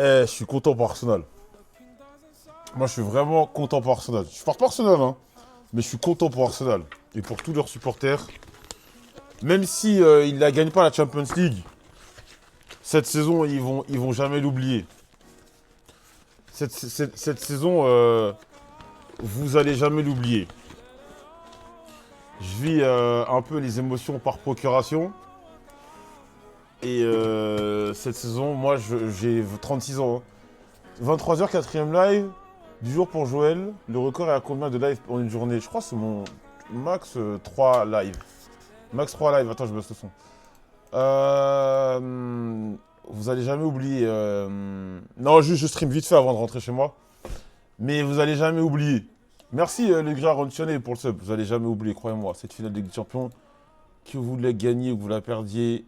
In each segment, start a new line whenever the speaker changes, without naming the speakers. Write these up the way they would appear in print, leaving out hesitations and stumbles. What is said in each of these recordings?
Eh, je suis content pour Arsenal. Moi, je suis vraiment content pour Arsenal. Je porte pas Arsenal, hein. Mais je suis content pour Arsenal. Et pour tous leurs supporters. Même si ils ne la gagnent pas la Champions League, cette saison, ils vont jamais l'oublier. Cette saison, vous allez jamais l'oublier. Je vis un peu les émotions par procuration. Et cette saison, moi, j'ai 36 ans, hein. 23h, quatrième live du jour pour Joël. Le record est à combien de live en une journée? Je crois que c'est mon max 3 live. Max 3 live. Attends, je baisse le son. Vous allez jamais oublier. Non, juste je stream vite fait avant de rentrer chez moi. Mais vous allez jamais oublier. Merci le gras Rontionné pour le sub. Vous allez jamais oublier, croyez-moi. Cette finale de Ligue des Champions, que vous la gagnez ou que vous la perdiez,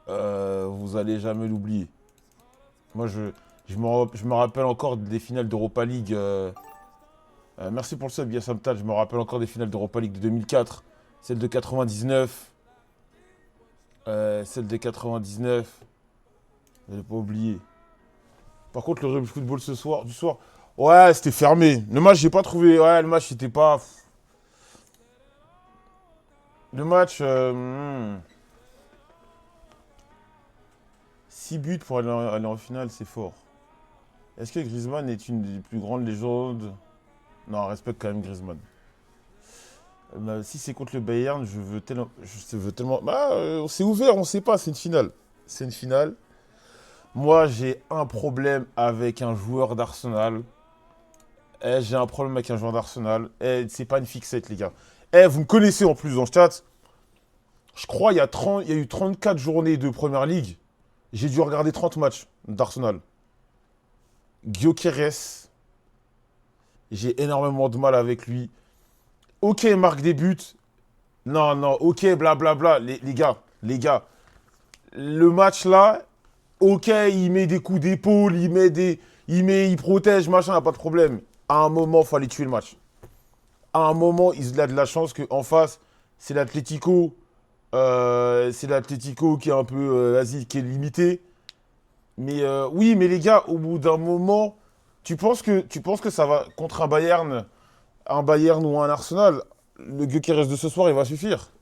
vous allez jamais l'oublier. Moi, je me rappelle encore des finales d'Europa League. Merci pour le sub, Yassam Tal. Je me rappelle encore des finales d'Europa League de 2004. Celle de 99. Celle de 99. Vous n'allez pas oublier. Par contre, le rugby football du soir. Ouais, c'était fermé. Le match, j'ai pas trouvé. Ouais, le match, c'était pas. Le match. 6 buts pour aller en finale, c'est fort. Est-ce que Griezmann est une des plus grandes légendes? Non, on respecte quand même Griezmann. Si c'est contre le Bayern, je veux tellement. Bah, c'est ouvert, on sait pas, c'est une finale. C'est une finale. Moi, j'ai un problème avec un joueur d'Arsenal. J'ai un problème avec un joueur d'Arsenal. C'est pas une fixette, les gars. Vous me connaissez en plus dans le chat. Je crois il y a eu 34 journées de Première Ligue. J'ai dû regarder 30 matchs d'Arsenal. Gyökeres, j'ai énormément de mal avec lui. Ok, il marque des buts. Non, non, ok, blablabla. Les gars, le match là, ok, il met des coups d'épaule, il protège, machin, pas de problème. À un moment, il fallait tuer le match. À un moment, il a de la chance qu'en face, c'est l'Atlético. C'est l'Atlético qui est un peu, vas-y, qui est limité. Mais oui, mais les gars, au bout d'un moment, tu penses que ça va contre un Bayern ou un Arsenal, le Gyökeres de ce soir, il va suffire.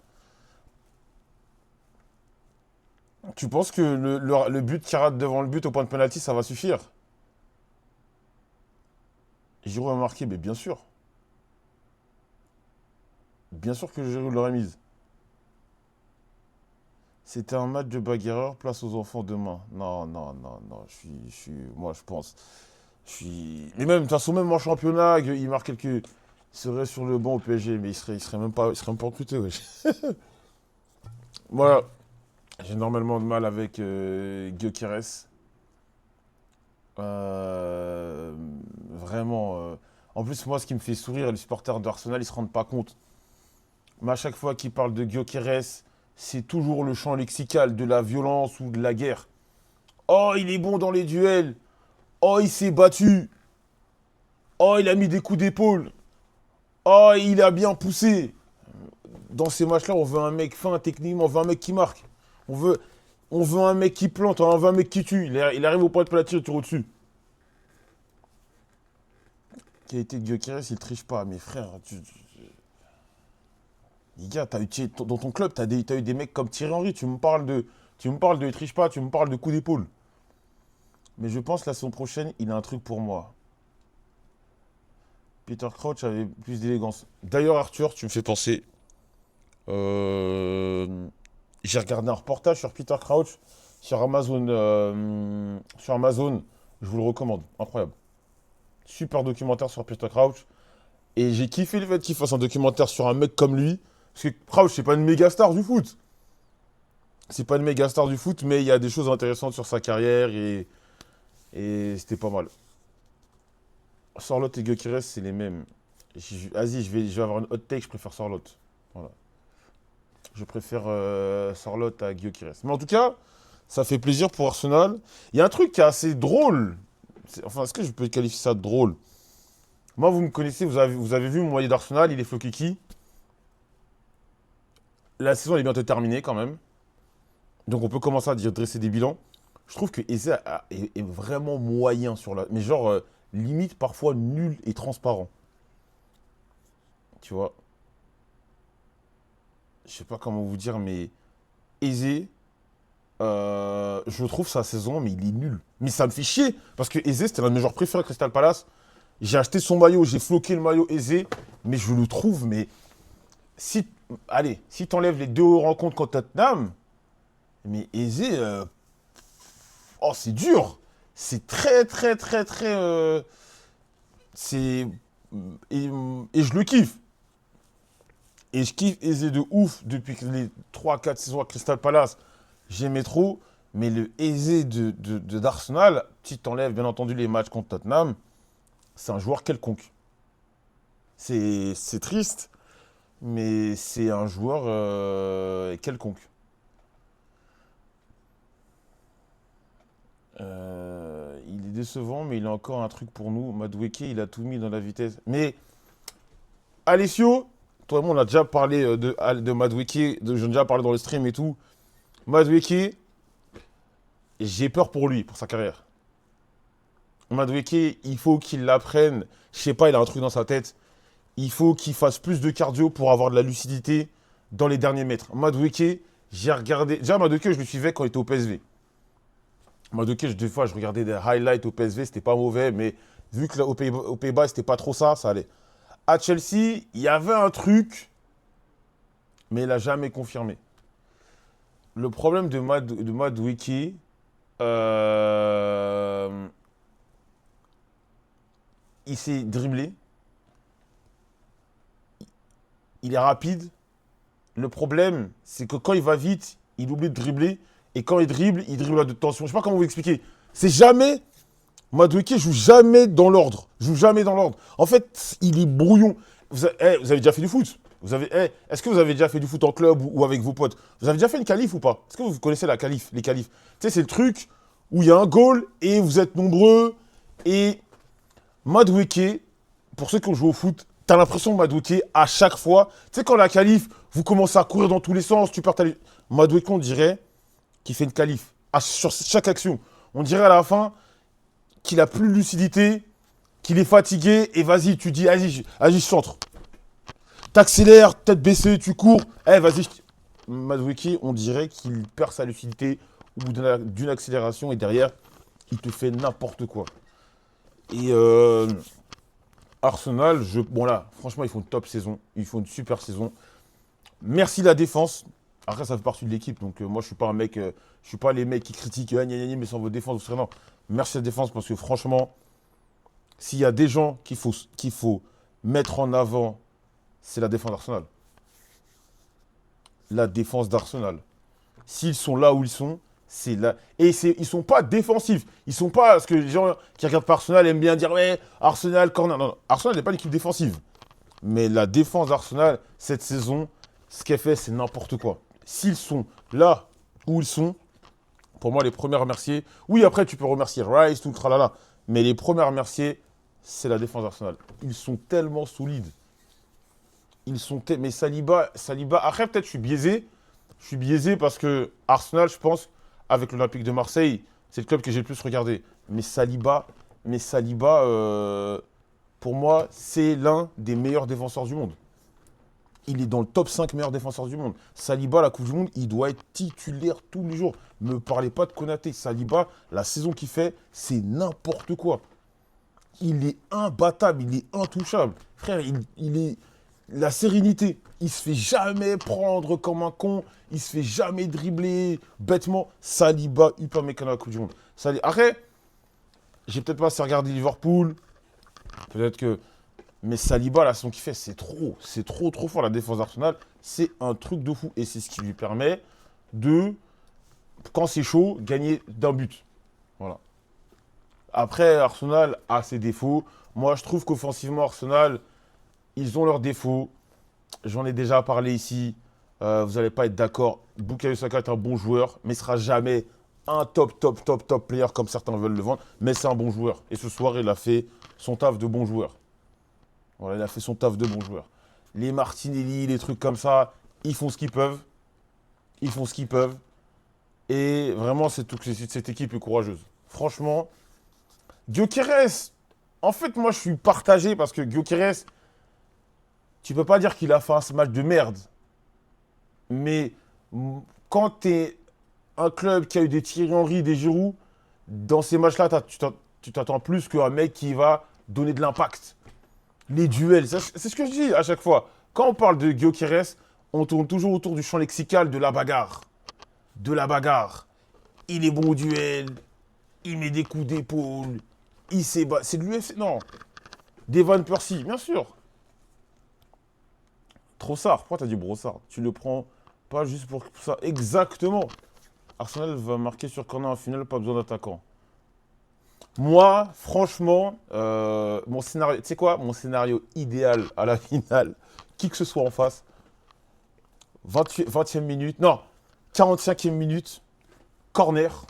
Tu penses que le but qui rate devant le but au point de penalty, ça va suffire? Giroud a marqué, mais bien sûr. Bien sûr que Giroud l'aurait mise. C'était un match de bagarreur, place aux enfants demain. Non, non, non, non, moi je pense. Mais même, de toute façon, même en championnat, il marque quelques. Il serait sur le banc au PSG, mais il serait même pas recruté, wesh. Voilà, j'ai normalement de mal avec Gyökeres. Euh, Vraiment. En plus, moi, ce qui me fait sourire, les supporters d'Arsenal, ils se rendent pas compte. Mais à chaque fois qu'ils parlent de Gyökeres, c'est toujours le champ lexical de la violence ou de la guerre. Oh, il est bon dans les duels. Oh, il s'est battu. Oh, il a mis des coups d'épaule. Oh, il a bien poussé. Dans ces matchs-là, on veut un mec fin techniquement, on veut un mec qui marque. On veut, on veut un mec qui plante, on veut un mec qui tue. Il arrive au point de penalty, il tire au-dessus. Qualité de Gyökeres, il triche pas. Mais frère, les gars, dans ton club, t'as eu des mecs comme Thierry Henry. Tu me parles de il triche pas, tu me parles de coup d'épaule. Mais je pense la saison prochaine, il a un truc pour moi. Peter Crouch avait plus d'élégance. D'ailleurs, Arthur, tu me fais penser. Euh, J'ai regardé un reportage sur Peter Crouch sur Amazon. Sur Amazon, je vous le recommande. Incroyable. Super documentaire sur Peter Crouch. Et j'ai kiffé le fait qu'il fasse un documentaire sur un mec comme lui. Parce que Crouch, c'est pas une méga star du foot. C'est pas une méga star du foot, mais il y a des choses intéressantes sur sa carrière et c'était pas mal. Sorloth et Gyökeres, c'est les mêmes. Vas-y, je vais avoir une hot take, je préfère Sorloth. Voilà. Je préfère Sorloth à Gyökeres. Mais en tout cas, ça fait plaisir pour Arsenal. Il y a un truc qui est assez drôle. Enfin, est-ce que je peux qualifier ça de drôle? Moi, vous me connaissez, vous avez vu mon maillot d'Arsenal, il est Flokiki. La saison elle est bientôt terminée quand même. Donc on peut commencer à dresser des bilans. Je trouve que Eze est vraiment moyen sur la. Mais genre, limite parfois nul et transparent. Tu vois. Je sais pas comment vous dire, mais Eze, je trouve sa saison, mais il est nul. Mais ça me fait chier, parce que Eze, c'était l'un de mes joueurs préférés à Crystal Palace. J'ai acheté son maillot, j'ai floqué le maillot Eze, mais je le trouve, mais si, allez, si t'enlèves les deux rencontres contre Tottenham, mais Eze, oh, c'est dur. C'est très, très, très, très, c'est, et je le kiffe. Et je kiffe Eze de ouf depuis les 3 4 saisons à Crystal Palace. J'aimais trop. Mais le Eze d'Arsenal, si t'enlèves bien entendu les matchs contre Tottenham, c'est un joueur quelconque. C'est triste, mais c'est un joueur quelconque. Il est décevant, mais il a encore un truc pour nous. Madueke, il a tout mis dans la vitesse. Mais Alessio, toi et moi, on a déjà parlé de Madueke, j'en ai déjà parlé dans le stream et tout. Madueke, j'ai peur pour lui, pour sa carrière. Madueke, il faut qu'il l'apprenne. Je sais pas, il a un truc dans sa tête. Il faut qu'il fasse plus de cardio pour avoir de la lucidité dans les derniers mètres. Madueke, j'ai regardé. Déjà, Madueke, je le suivais quand il était au PSV. Madueke, des fois, je regardais des highlights au PSV, c'était pas mauvais, mais vu que là, aux Pays-Bas, c'était pas trop ça, ça allait. À Chelsea, il y avait un truc, mais il n'a jamais confirmé. Le problème de Madueke, il s'est dribblé, il est rapide. Le problème, c'est que quand il va vite, il oublie de dribbler. Et quand il dribble à de tension. Je sais pas comment vous expliquer. C'est jamais. Madueke joue jamais dans l'ordre. Joue jamais dans l'ordre. En fait, il est brouillon. Vous avez déjà fait du foot? Est-ce que vous avez déjà fait du foot en club ou avec vos potes? Vous avez déjà fait une qualif ou pas? Est-ce que vous connaissez la qualif, les qualifs? Tu sais, c'est le truc où il y a un goal et vous êtes nombreux. Et Madueke, pour ceux qui ont joué au foot, t'as l'impression Madueke, à chaque fois, tu sais, quand la qualif, vous commencez à courir dans tous les sens, tu perds ta. Madueke, on dirait qu'il fait une qualif sur chaque action. On dirait à la fin qu'il a plus de lucidité, qu'il est fatigué, et vas-y, tu dis, vas-y, je centre. T'accélères, tête baissée, tu cours, vas-y. Madueke, on dirait qu'il perd sa lucidité au bout d'une accélération, et derrière, il te fait n'importe quoi. Et Arsenal, bon là, franchement, ils font une top saison. Ils font une super saison. Merci la défense. Après, ça fait partie de l'équipe. Donc, moi, je suis pas un mec. Je suis pas les mecs qui critiquent, mais sans vos défenses, vous serez non. Merci la défense parce que franchement, s'il y a des gens qu'il faut mettre en avant, c'est la défense d'Arsenal. La défense d'Arsenal. S'ils sont là où ils sont, c'est là. Et ils sont pas défensifs. Ils sont pas. Parce que les gens qui regardent pas Arsenal aiment bien dire ouais, Arsenal, corner. Non, non. Arsenal n'est pas l'équipe défensive. Mais la défense d'Arsenal, cette saison, ce qu'elle fait, c'est n'importe quoi. S'ils sont là où ils sont, pour moi, les premiers à remercier. Oui, après, tu peux remercier Rice, tout le tralala. Mais les premiers à remercier, c'est la défense d'Arsenal. Ils sont tellement solides. Mais Saliba. Après, peut-être, je suis biaisé. Je suis biaisé parce que Arsenal, je pense, avec l'Olympique de Marseille, c'est le club que j'ai le plus regardé. Mais Saliba, pour moi, c'est l'un des meilleurs défenseurs du monde. Il est dans le top 5 meilleurs défenseurs du monde. Saliba, la Coupe du Monde, il doit être titulaire tous les jours. Ne me parlez pas de Konaté. Saliba, la saison qu'il fait, c'est n'importe quoi. Il est imbattable, il est intouchable. Frère, il est la sérénité. Il se fait jamais prendre comme un con. Il se fait jamais dribbler bêtement. Saliba, Upamecano à la Coupe du Monde. Après, j'ai peut-être pas assez regardé Liverpool. Peut-être que. Mais Saliba, la saison qu'il fait, c'est trop. C'est trop, trop fort. La défense d'Arsenal, c'est un truc de fou. Et c'est ce qui lui permet de quand c'est chaud, gagner d'un but. Voilà. Après, Arsenal a ses défauts. Moi, je trouve qu'offensivement, Arsenal, ils ont leurs défauts. J'en ai déjà parlé ici. Vous n'allez pas être d'accord. Bukayo Saka est un bon joueur, mais il ne sera jamais un top player comme certains veulent le vendre. Mais c'est un bon joueur. Et ce soir, il a fait son taf de bon joueur. Voilà, il a fait son taf de bon joueur. Les Martinelli, les trucs comme ça, ils font ce qu'ils peuvent. Ils font ce qu'ils peuvent. Et vraiment, cette équipe est courageuse. Franchement, Gyökeres, en fait, moi, je suis partagé parce que Gyökeres, tu peux pas dire qu'il a fait un match de merde. Mais quand tu es un club qui a eu des Thierry Henry, des Giroud, dans ces matchs-là, tu t'attends plus qu'un mec qui va donner de l'impact. Les duels, c'est ce que je dis à chaque fois. Quand on parle de Gyökeres, on tourne toujours autour du champ lexical de la bagarre. De la bagarre. Il est bon au duel, il met des coups d'épaule, il s'est battu. C'est de l'UFC, non. Devon Percy, bien sûr. Trossard, pourquoi t'as dit Brossard? Tu le prends pas juste pour ça. Exactement. Arsenal va marquer sur corner en finale, pas besoin d'attaquant. Moi, franchement, mon scénario, tu sais quoi? Mon scénario idéal à la finale, qui que ce soit en face, 20e minute, non, 45e minute, corner,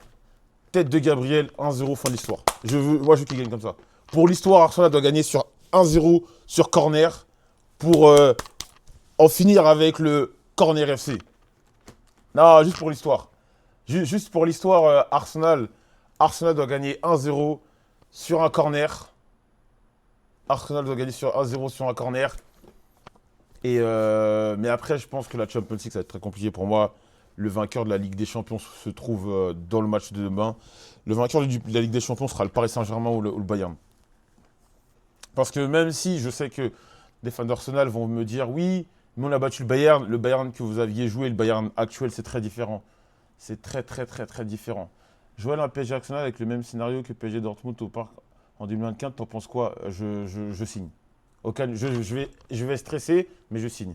tête de Gabriel, 1-0, fin de l'histoire. Moi, je veux qu'il gagne comme ça. Pour l'histoire, Arsenal doit gagner sur 1-0 sur corner pour en finir avec le corner FC. Non, juste pour l'histoire. Juste pour l'histoire, Arsenal doit gagner 1-0 sur un corner. Arsenal doit gagner sur 1-0 sur un corner. Mais après, je pense que la Champions League, ça va être très compliqué pour moi. Le vainqueur de la Ligue des Champions se trouve dans le match de demain. Le vainqueur de la Ligue des Champions sera le Paris Saint-Germain ou le Bayern. Parce que même si je sais que les fans d'Arsenal vont me dire oui, mais on a battu le Bayern que vous aviez joué, le Bayern actuel, c'est très différent. C'est très différent. Jouer à un PSG Arsenal avec le même scénario que PSG Dortmund au Parc en 2024, t'en penses quoi? Je signe. Je vais stresser, mais je signe.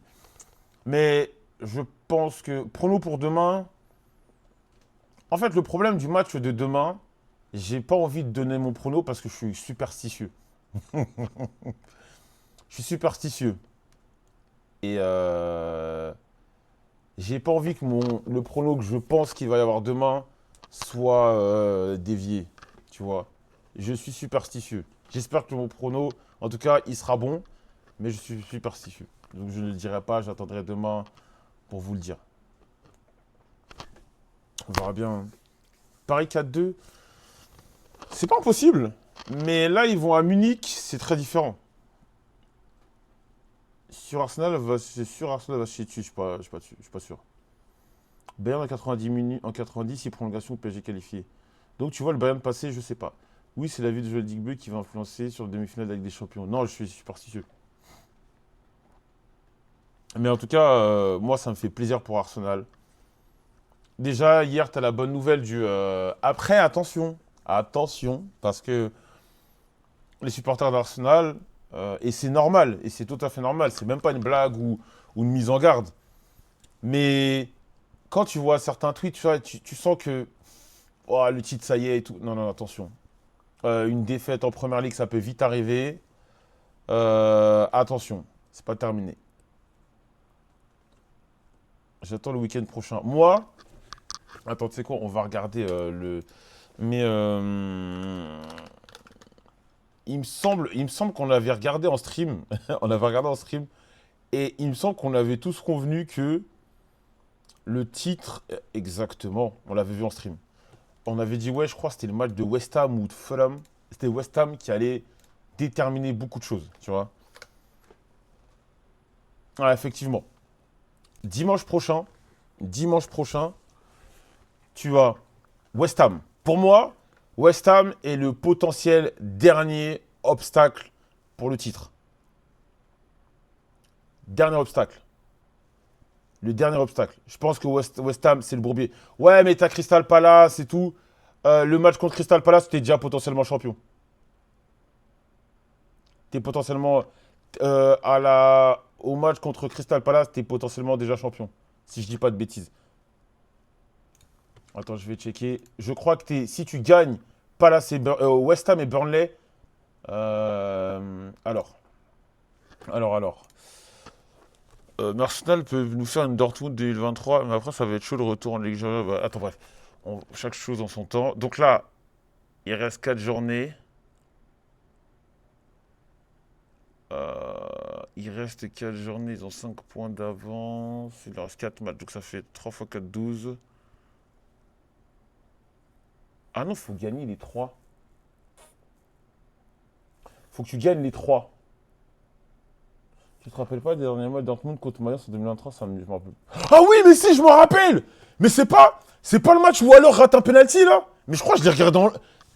Mais je pense que, prono pour demain, en fait, le problème du match de demain, j'ai pas envie de donner mon prono parce que je suis superstitieux. Je suis superstitieux. Et j'ai pas envie que le prono que je pense qu'il va y avoir demain soit dévié. Tu vois. Je suis superstitieux. J'espère que mon prono, en tout cas, il sera bon, mais je suis superstitieux. Donc je ne le dirai pas, j'attendrai demain pour vous le dire. On verra bien. Paris 4-2, c'est pas impossible. Mais là, ils vont à Munich, c'est très différent. C'est sûr, Arsenal va se chier dessus, je suis pas sûr. Bayern en 90 minutes, en 90, c'est prolongation PSG qualifié. Donc tu vois, le Bayern passé, je sais pas. Oui, c'est la vie de Joël Digbe qui va influencer sur le demi-finale de la Ligue des Champions. Non, je suis superstitieux. Mais en tout cas, moi, ça me fait plaisir pour Arsenal. Déjà, hier, tu as la bonne nouvelle du. Après, attention. Attention, parce que les supporters d'Arsenal, et c'est normal, et c'est tout à fait normal, c'est même pas une blague ou une mise en garde. Mais quand tu vois certains tweets, tu sens que oh, le titre, ça y est et tout. Non, non, attention. Une défaite en première ligue, ça peut vite arriver. Attention, c'est pas terminé. J'attends le week-end prochain. Moi, attends, tu sais quoi, on va regarder le. Mais il me semble qu'on l'avait regardé en stream. On l'avait regardé en stream. Et il me semble qu'on avait tous convenu que le titre, exactement, on l'avait vu en stream. On avait dit, ouais, je crois que c'était le match de West Ham ou de Fulham. C'était West Ham qui allait déterminer beaucoup de choses, tu vois. Ah, effectivement. Dimanche prochain, dimanche prochain, tu as West Ham. Pour moi, West Ham est le potentiel dernier obstacle pour le titre. Dernier obstacle. Le dernier obstacle. Je pense que West Ham, c'est le bourbier. Ouais, mais t'as Crystal Palace et tout. Le match contre Crystal Palace, t'es déjà potentiellement champion. T'es potentiellement. Au match contre Crystal Palace, t'es potentiellement déjà champion. Si je dis pas de bêtises. Attends, je vais checker. Je crois que si tu gagnes Palace et West Ham et Burnley. Alors. Alors. Arsenal peut nous faire une Dortmund 2023, mais après, ça va être chaud le retour en Ligue Europa. Attends, bref. Chaque chose en son temps. Donc là, il reste 4 journées. Il reste 4 journées, ils ont 5 points d'avance. Il leur reste 4 matchs, donc ça fait 3 x 4, 12. Ah non, faut gagner les 3. Faut que tu gagnes les 3. Tu te rappelles pas des derniers matchs Dortmund contre Mayence en 2023, je me rappelle. Ah oui, mais si, je me rappelle. Mais c'est pas le match où alors rate un penalty là. Mais je crois que je l'ai regardé en.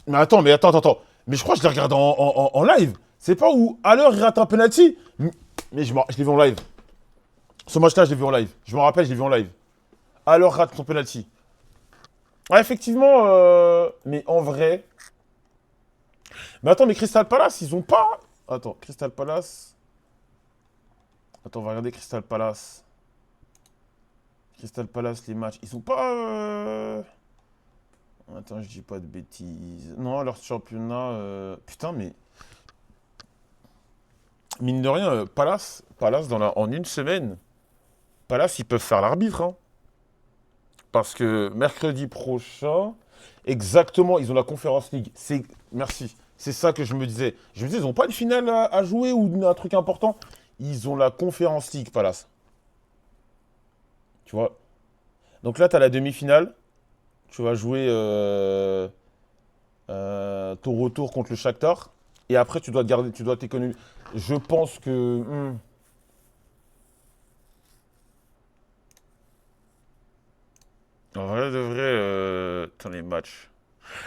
Mais attends. Mais je crois que je l'ai regardé en live. C'est pas où alors il rate un penalty. Mais je l'ai vu en live. Ce match-là, je l'ai vu en live. Je me rappelle, je l'ai vu en live. Alors rate son penalty. Ah, effectivement, mais en vrai. Mais attends, mais Crystal Palace, ils ont pas. Attends, Crystal Palace. Attends, on va regarder Crystal Palace. Crystal Palace, les matchs. Ils sont pas. Attends, je dis pas de bêtises. Non, leur championnat. Putain, mais. Mine de rien, Palace en une semaine. Palace, ils peuvent faire l'arbitre. Hein. Parce que mercredi prochain, exactement, ils ont la Conference League. Merci. C'est ça que je me disais. Je me disais, ils n'ont pas une finale à jouer ou un truc important. Ils ont la Conference League, Palace. Tu vois. Donc là, tu as la demi-finale. Tu vas jouer ton retour contre le Shakhtar. Et après, tu dois t'économiser. Je pense que. En vrai de vrai, attends, les matchs.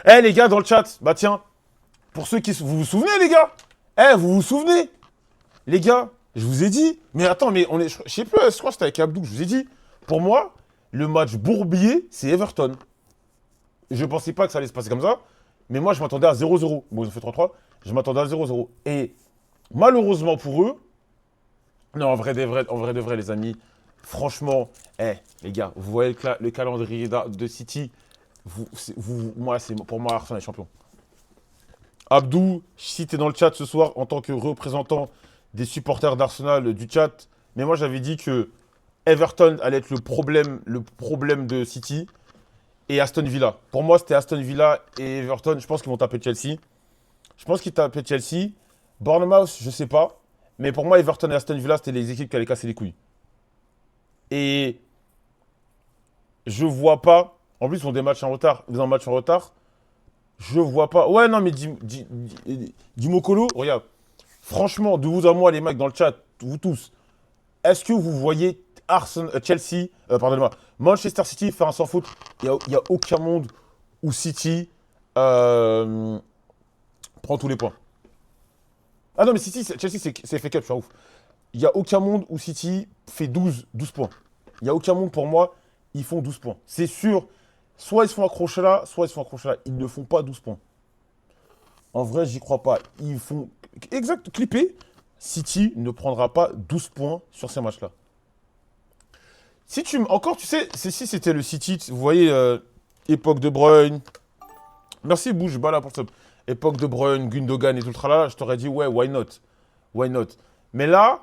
Eh les gars dans le chat, bah tiens, pour ceux qui... Vous vous souvenez les gars. Vous vous souvenez les gars, je vous ai dit. Mais attends, mais je sais plus, je crois que c'était avec Abdou, je vous ai dit. Pour moi, le match bourbier, c'est Everton. Je pensais pas que ça allait se passer comme ça. Mais moi, je m'attendais à 0-0. Bon, ils ont fait 3-3. Je m'attendais à 0-0. Et malheureusement pour eux, non, en vrai de vrai, les amis, franchement, les gars, vous voyez le calendrier de City, pour moi, Arsenal est champion. Abdou, si tu es dans le chat ce soir en tant que représentant des supporters d'Arsenal du chat, mais moi j'avais dit que Everton allait être le problème de City et Aston Villa. Pour moi, c'était Aston Villa et Everton. Je pense qu'ils vont taper Chelsea. Je pense qu'ils tapent Chelsea. Bournemouth, je sais pas. Mais pour moi, Everton et Aston Villa, c'était les équipes qui allaient casser les couilles. Et je vois pas. En plus, ils ont des matchs en retard. Ils ont un match en retard. Je vois pas. Ouais, non, mais Dimokolo, regarde. Franchement, de vous à moi, les mecs dans le chat, vous tous, est-ce que vous voyez Chelsea, pardonnez-moi, Manchester City faire un sans faute? Il n'y a aucun monde où City prend tous les points. Ah non, mais Chelsea, c'est FA Cup, je suis un ouf. Il n'y a aucun monde où City fait 12 points. Il n'y a aucun monde pour moi, ils font 12 points. C'est sûr, soit ils se font accrocher là, soit ils se font accrocher là. Ils ne font pas 12 points. En vrai, j'y crois pas. Ils font. Exact, clippé. City ne prendra pas 12 points sur ces matchs-là. Si tu. Encore, tu sais, si c'était le City, vous voyez, époque de Bruyne. Merci, Bouge, Bala pour ça. Époque de Bruyne, Gundogan et tout le tralala, je t'aurais dit, ouais, why not? Why not? Mais là,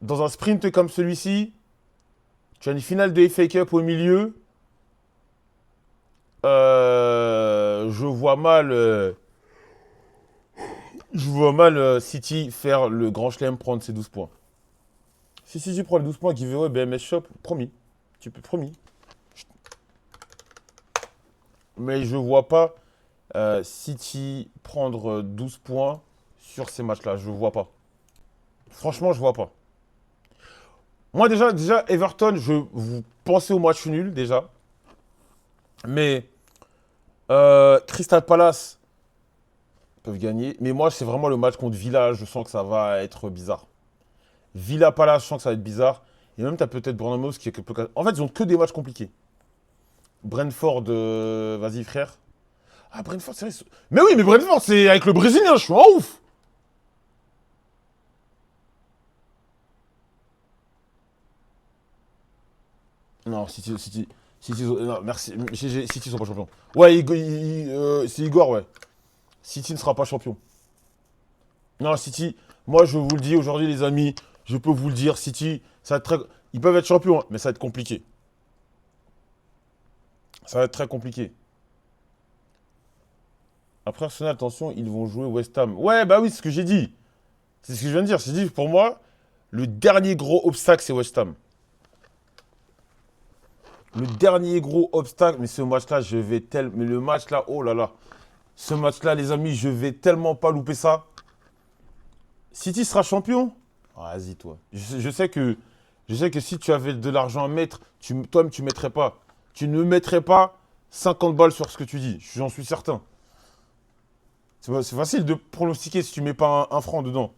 dans un sprint comme celui-ci, tu as une finale de FA Cup au milieu. Je vois mal City faire le grand chelem, prendre ses 12 points. Si City prend les 12 points, giveaway BMS Shop, promis. Tu peux, promis. Mais je vois pas City prendre 12 points sur ces matchs-là. Je vois pas. Franchement, je vois pas. Moi, déjà Everton, vous pensez au match nul, déjà. Mais Crystal Palace peuvent gagner. Mais moi, c'est vraiment le match contre Villa. Je sens que ça va être bizarre. Villa Palace, je sens que ça va être bizarre. Et même, tu as peut-être Bournemouth qui est quelque. En fait, ils ont que des matchs compliqués. Brentford, vas-y, frère. Ah, Brentford, c'est vrai. Mais oui, mais Brentford, c'est avec le Brésilien. Je suis en ouf. Non, City. City, non, merci. City sont pas champions. Ouais, c'est Igor, ouais. City ne sera pas champion. Non, City, moi je vous le dis aujourd'hui, les amis, je peux vous le dire, City, ça va être très... Ils peuvent être champions, hein, mais ça va être compliqué. Ça va être très compliqué. Après Arsenal, attention, ils vont jouer West Ham. Ouais, bah oui, c'est ce que j'ai dit. C'est ce que je viens de dire. J'ai dit, pour moi, le dernier gros obstacle, c'est West Ham. Le dernier gros obstacle, mais ce match-là, je vais tellement. Mais le match-là, oh là là. Ce match-là, les amis, je vais tellement pas louper ça. City sera champion? Vas-y, toi. Je sais que si tu avais de l'argent à mettre, toi-même, tu mettrais pas. Tu ne mettrais pas 50 balles sur ce que tu dis. J'en suis certain. C'est facile de pronostiquer si tu mets pas un franc dedans.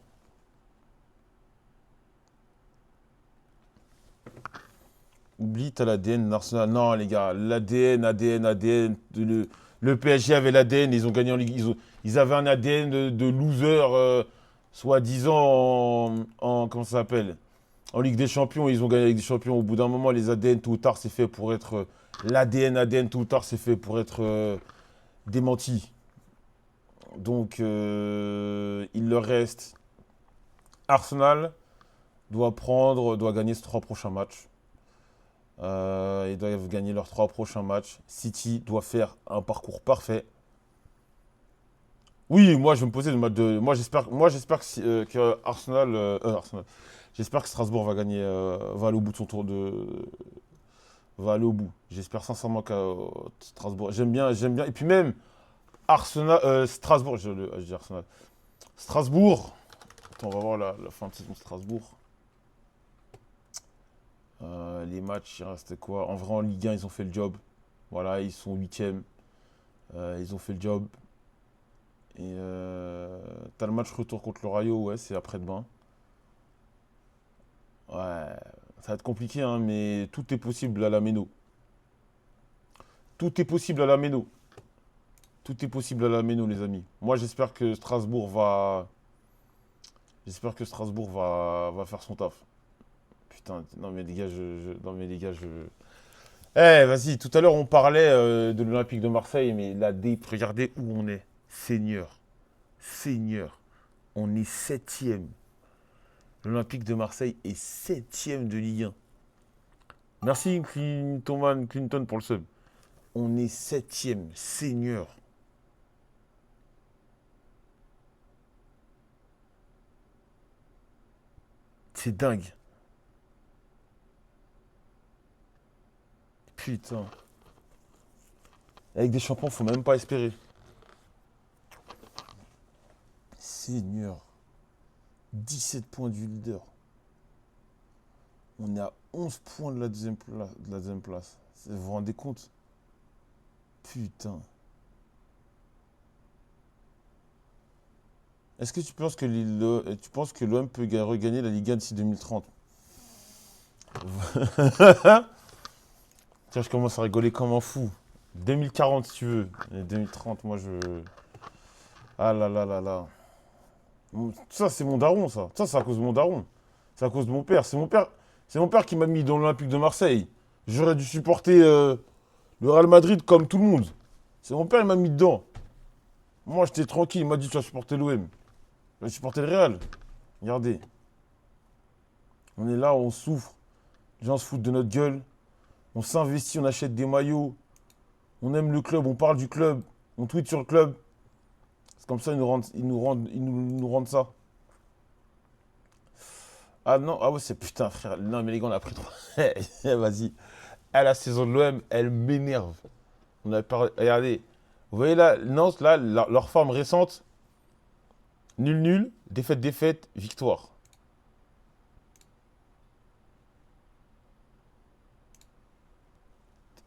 Oublie, t'as l'ADN d'Arsenal. Non, les gars, l'ADN, ADN, ADN. Le PSG avait l'ADN, ils ont gagné en Ligue. Ils avaient un ADN de loser, soi-disant comment ça s'appelle? En Ligue des Champions, ils ont gagné la Ligue des Champions. Au bout d'un moment, les ADN, tôt ou tard, c'est fait pour être. L'ADN, ADN, tôt ou tard, c'est fait pour être démenti. Donc, il leur reste. Arsenal doit gagner ces 3 prochains matchs. Ils doivent gagner leurs 3 prochains matchs. City doit faire un parcours parfait. Oui, moi je vais me poser le match de. Moi j'espère que Arsenal, Arsenal. J'espère que Strasbourg va gagner, va aller au bout de son tour de. Va aller au bout. J'espère sincèrement que Strasbourg. J'aime bien. Et puis même Arsenal, Strasbourg, je dis Arsenal. Strasbourg. Attends, on va voir la fin de saison de Strasbourg. Les matchs, il reste quoi? En vrai, en Ligue 1, ils ont fait le job. Voilà, ils sont huitièmes. Ils ont fait le job. Et t'as le match retour contre le Rayo, ouais, c'est après-demain. Ouais, ça va être compliqué, hein, mais tout est possible à la Méno. Tout est possible à la Méno. Tout est possible à la Méno, les amis. Moi, j'espère que Strasbourg va. J'espère que Strasbourg va faire son taf. Putain, non mais les gars, non mais les gars, Eh, vas-y, tout à l'heure on parlait de l'Olympique de Marseille, mais là, regardez où on est. Seigneur, Seigneur, on est septième. L'Olympique de Marseille est septième de Ligue 1. Merci Clinton pour le sub. On est septième, Seigneur. C'est dingue. Putain. Avec des champions, faut même pas espérer. Seigneur. 17 points du leader. On est à 11 points de la deuxième place. Vous vous rendez compte? Putain. Est-ce que tu penses que l'OM peut regagner la Ligue 1 d'ici 2030? Tiens, je commence à rigoler comme un fou. 2040 si tu veux. Et 2030, moi je. Ah là là là là. Ça, c'est mon daron, ça. Ça, c'est à cause de mon daron. C'est à cause de mon père. C'est mon père qui m'a mis dans l'Olympique de Marseille. J'aurais dû supporter le Real Madrid comme tout le monde. C'est mon père, il m'a mis dedans. Moi, j'étais tranquille. Il m'a dit, tu vas supporter l'OM. Je vais supporter le Real. Regardez. On est là, on souffre. Les gens se foutent de notre gueule. On s'investit, on achète des maillots. On aime le club, on parle du club. On tweet sur le club. C'est comme ça, ils nous rendent ça. Ah non, ah ouais, c'est putain, frère. Non, mais les gars, on a pris trop. Vas-y. Ah, la saison de l'OM, elle m'énerve. Regardez. Vous voyez là, Nantes, là, leur forme récente. Nul, nul. Défaite, défaite. Victoire.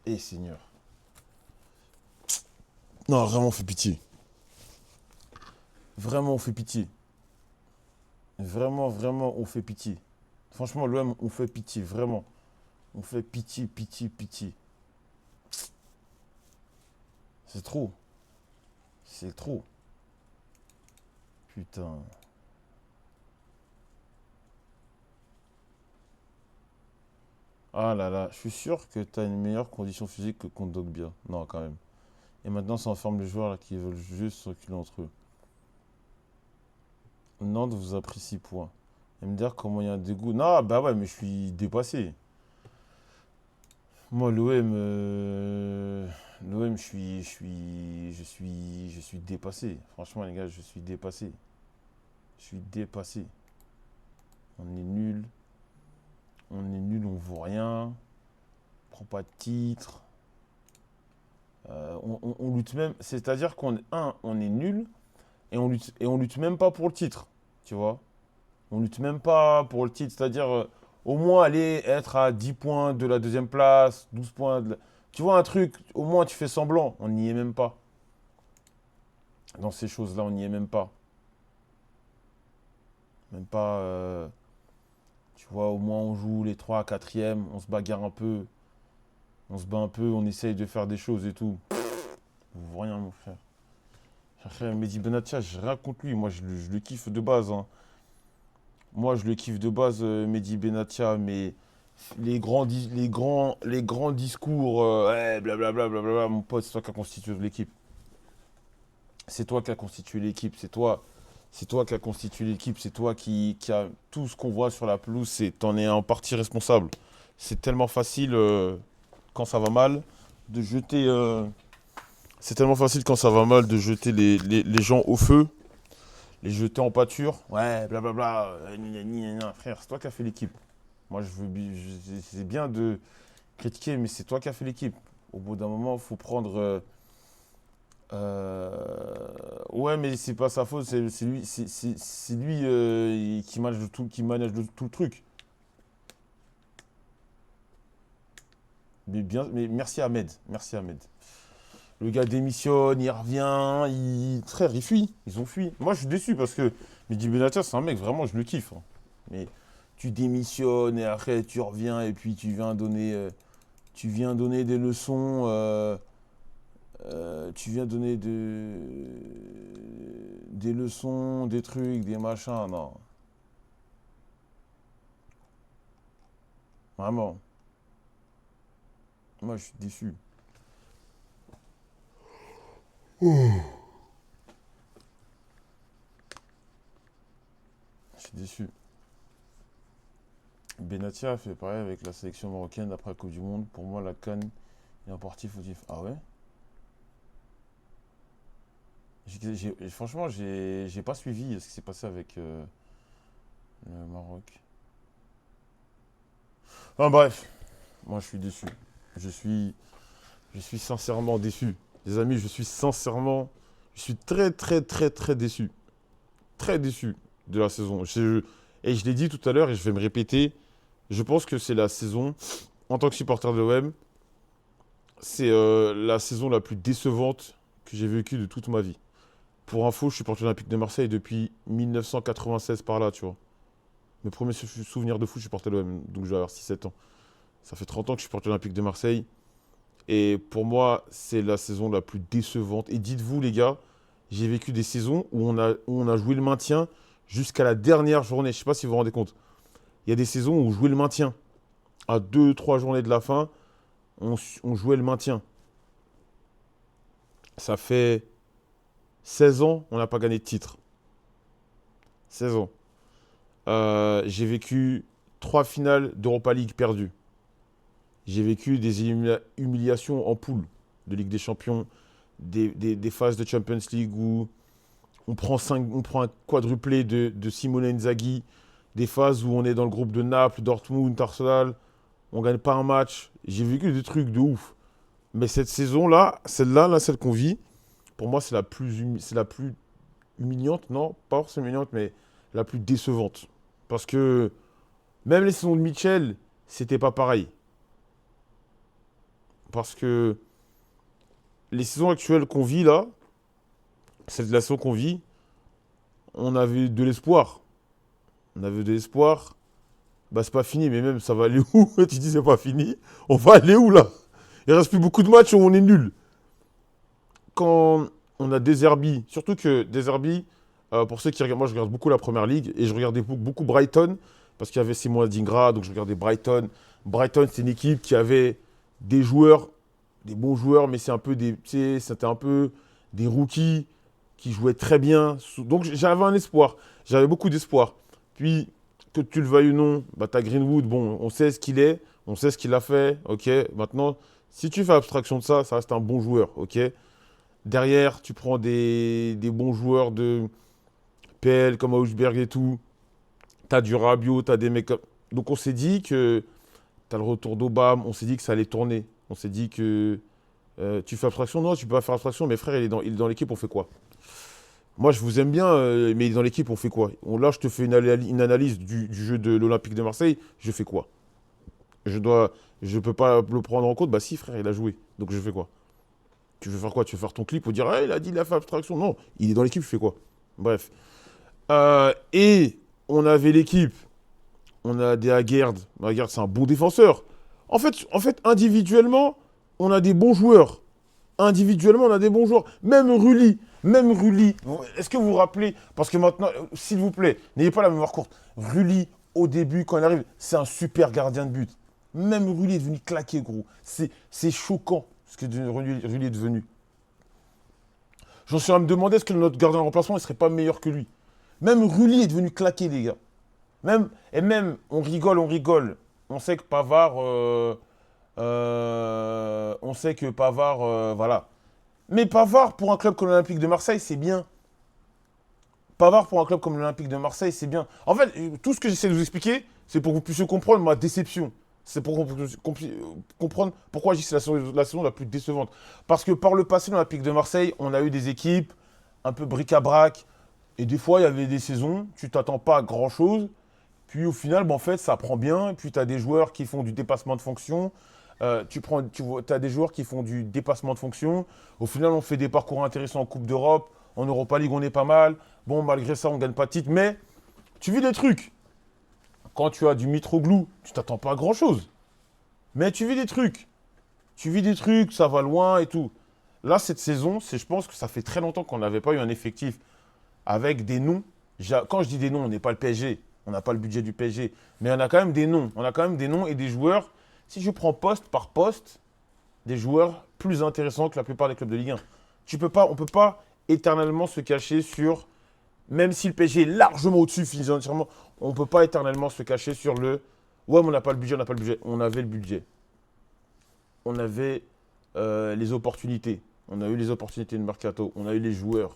Eh, Seigneur. Non, vraiment, on fait pitié. Vraiment, on fait pitié. Vraiment, vraiment, on fait pitié. Franchement, l'OM, on fait pitié, vraiment. On fait pitié, pitié, pitié. C'est trop. C'est trop. Putain. Ah là là, je suis sûr que tu as une meilleure condition physique que contre Dogbia. Non, quand même. Et maintenant, ça enferme les joueurs là, qui veulent juste reculer entre eux. Nantes vous a pris 6 points. Et me dire comment il y a un dégoût. Non, bah ouais, mais je suis dépassé. Moi, l'OM, je suis dépassé. Franchement, les gars, je suis dépassé. Je suis dépassé. On est nul. On est nul, on vaut rien. On prend pas de titre. On lutte même. C'est-à-dire on est nul et on lutte même pas pour le titre. Tu vois? On lutte même pas pour le titre. C'est-à-dire, au moins aller être à 10 points de la deuxième place, 12 points. Tu vois un truc, au moins tu fais semblant. On n'y est même pas. Dans ces choses-là, on n'y est même pas. Même pas. Tu vois, au moins on joue les 3 4 on se bagarre un peu. On se bat un peu, on essaye de faire des choses et tout. Vous voyez rien, mon frère. Frère, Mehdi Benatia, je raconte lui. Moi, je le kiffe de base, hein. Moi, je le kiffe de base, Mehdi Benatia, mais les grands discours, ouais, blablabla, blablabla, mon pote, c'est toi qui as constitué l'équipe. C'est toi qui as constitué l'équipe, c'est toi qui as constitué l'équipe, c'est toi qui a tout ce qu'on voit sur la pelouse, t'en es en partie responsable. C'est tellement facile quand ça va mal de jeter, c'est tellement facile quand ça va mal de jeter les gens au feu, les jeter en pâture. Ouais, blablabla, gna, gna, gna. Frère, c'est toi qui as fait l'équipe. Moi, c'est bien de critiquer, mais c'est toi qui as fait l'équipe. Au bout d'un moment, il faut prendre. Ouais, mais c'est pas sa faute, c'est lui qui manage tout le truc. Mais merci Ahmed, merci Ahmed. Le gars démissionne, il revient, frère, il fuit, ils ont fui. Moi, je suis déçu parce que Mehdi Benatia, c'est un mec, vraiment, je le kiffe, hein. Mais tu démissionnes et après tu reviens et puis tu viens donner des leçons. Tu viens donner des leçons, des trucs, des machins. Non, vraiment. Moi, je suis déçu. Je suis déçu. Benatia a fait pareil avec la sélection marocaine après la Coupe du Monde. Pour moi, la CAN est un parti fautif. Ah ouais? Franchement, j'ai pas suivi ce qui s'est passé avec le Maroc. Enfin bref, moi je suis déçu. Je suis, je suis sincèrement déçu. Les amis, je suis très très très très déçu. Très déçu de la saison. Et je l'ai dit tout à l'heure et je vais me répéter. Je pense que c'est la saison, en tant que supporter de l'OM, c'est la saison la plus décevante que j'ai vécue de toute ma vie. Pour info, je suis porté olympique de Marseille depuis 1996 par là, tu vois. Mes premiers souvenirs de foot, je suis porté l'OM, donc je vais avoir 6 7 ans. Ça fait 30 ans que je suis porté olympique de Marseille. Et pour moi, c'est la saison la plus décevante. Et dites-vous, les gars, j'ai vécu des saisons où on a joué le maintien jusqu'à la dernière journée. Je ne sais pas si vous vous rendez compte. Il y a des saisons où on jouait le maintien. À 2 3 journées de la fin, on jouait le maintien. Ça fait 16 ans, on n'a pas gagné de titre. 16 ans. J'ai vécu 3 finales d'Europa League perdues. J'ai vécu des humiliations en poule de Ligue des Champions, des phases de Champions League où on prend un quadruplé de Simone Inzaghi, des phases où on est dans le groupe de Naples, Dortmund, Arsenal, on ne gagne pas un match. J'ai vécu des trucs de ouf. Mais cette saison-là, celle qu'on vit, pour moi, c'est la plus humiliante. Non, pas forcément humiliante, mais la plus décevante. Parce que même les saisons de Mitchell, c'était pas pareil. Parce que les saisons actuelles qu'on vit là, celle de la saison qu'on vit, on avait de l'espoir. On avait de l'espoir. Bah, c'est pas fini, mais même ça va aller où? Tu dis c'est pas fini. On va aller où là? Il reste plus beaucoup de matchs où on est nul. Quand on a Deserbi, surtout que Deserbi, pour ceux qui regardent, moi je regarde beaucoup la première ligue et je regardais beaucoup Brighton parce qu'il y avait Simon Adingra, donc je regardais Brighton. Brighton, c'est une équipe qui avait des joueurs, des bons joueurs, mais c'est un peu des, tu sais, c'était un peu des rookies qui jouaient très bien. Donc j'avais un espoir. J'avais beaucoup d'espoir. Puis, que tu le veuilles ou non, bah, tu as Greenwood, bon, on sait ce qu'il est, on sait ce qu'il a fait, ok. Maintenant, si tu fais abstraction de ça, ça reste un bon joueur, ok. Derrière, tu prends des bons joueurs de PL comme Augsburg et tout. Tu as du Rabiot, tu as des mecs comme... Donc on s'est dit que tu as le retour d'Obama, on s'est dit que ça allait tourner. On s'est dit que tu fais abstraction. Non, tu peux pas faire abstraction, mais frère, il est dans l'équipe, on fait quoi? Moi, je vous aime bien, mais il est dans l'équipe, on fait quoi? Là, je te fais une analyse du jeu de l'Olympique de Marseille, je fais quoi? Je dois, je peux pas le prendre en compte. Bah si, frère, il a joué. Donc je fais quoi? Tu veux faire quoi? Tu veux faire ton clip pour dire, ah, il a dit, il a fait abstraction. Non, il est dans l'équipe, je fais quoi? Bref. Et on avait l'équipe. On a des Haggard. Haggard, c'est un bon défenseur. En fait, individuellement, on a des bons joueurs. Individuellement, on a des bons joueurs. Même Rulli. Est-ce que vous vous rappelez? Parce que maintenant, s'il vous plaît, n'ayez pas la mémoire courte. Rulli, au début, quand il arrive, c'est un super gardien de but. Même Rulli est devenu claqué, gros. C'est choquant ce que Rulli est devenu. J'en suis à me demander est-ce que notre gardien de remplacement ne serait pas meilleur que lui. Même Rulli est devenu claqué, les gars. Et même, on rigole, on rigole. On sait que Pavard, voilà. Mais Pavard, pour un club comme l'Olympique de Marseille, c'est bien. Pavard, pour un club comme l'Olympique de Marseille, c'est bien. En fait, tout ce que j'essaie de vous expliquer, c'est pour que vous puissiez comprendre ma déception. C'est pour comprendre pourquoi je dis que c'est la saison la plus décevante. Parce que par le passé, l'Olympique de Marseille, on a eu des équipes un peu bric-à-brac. Et des fois, il y avait des saisons, tu t'attends pas à grand-chose. Puis au final, en fait, ça prend bien. Et puis tu as des joueurs qui font du dépassement de fonction. Tu as des joueurs qui font du dépassement de fonction. Au final, on fait des parcours intéressants en Coupe d'Europe. En Europa League, on est pas mal. Bon, malgré ça, on ne gagne pas de titre. Mais tu vis des trucs. Quand tu as du Mitroglou, tu t'attends pas à grand-chose. Mais tu vis des trucs. Tu vis des trucs, ça va loin et tout. Là, cette saison, je pense que ça fait très longtemps qu'on n'avait pas eu un effectif avec des noms. Quand je dis des noms, on n'est pas le PSG. On n'a pas le budget du PSG. Mais on a quand même des noms. On a quand même des noms et des joueurs. Si je prends poste par poste, des joueurs plus intéressants que la plupart des clubs de Ligue 1. On ne peut pas éternellement se cacher sur, même si le PSG est largement au-dessus financièrement, on ne peut pas éternellement se cacher sur le ouais, mais on n'a pas le budget, on n'a pas le budget. On avait le budget. On avait les opportunités. On a eu les opportunités de mercato. On a eu les joueurs.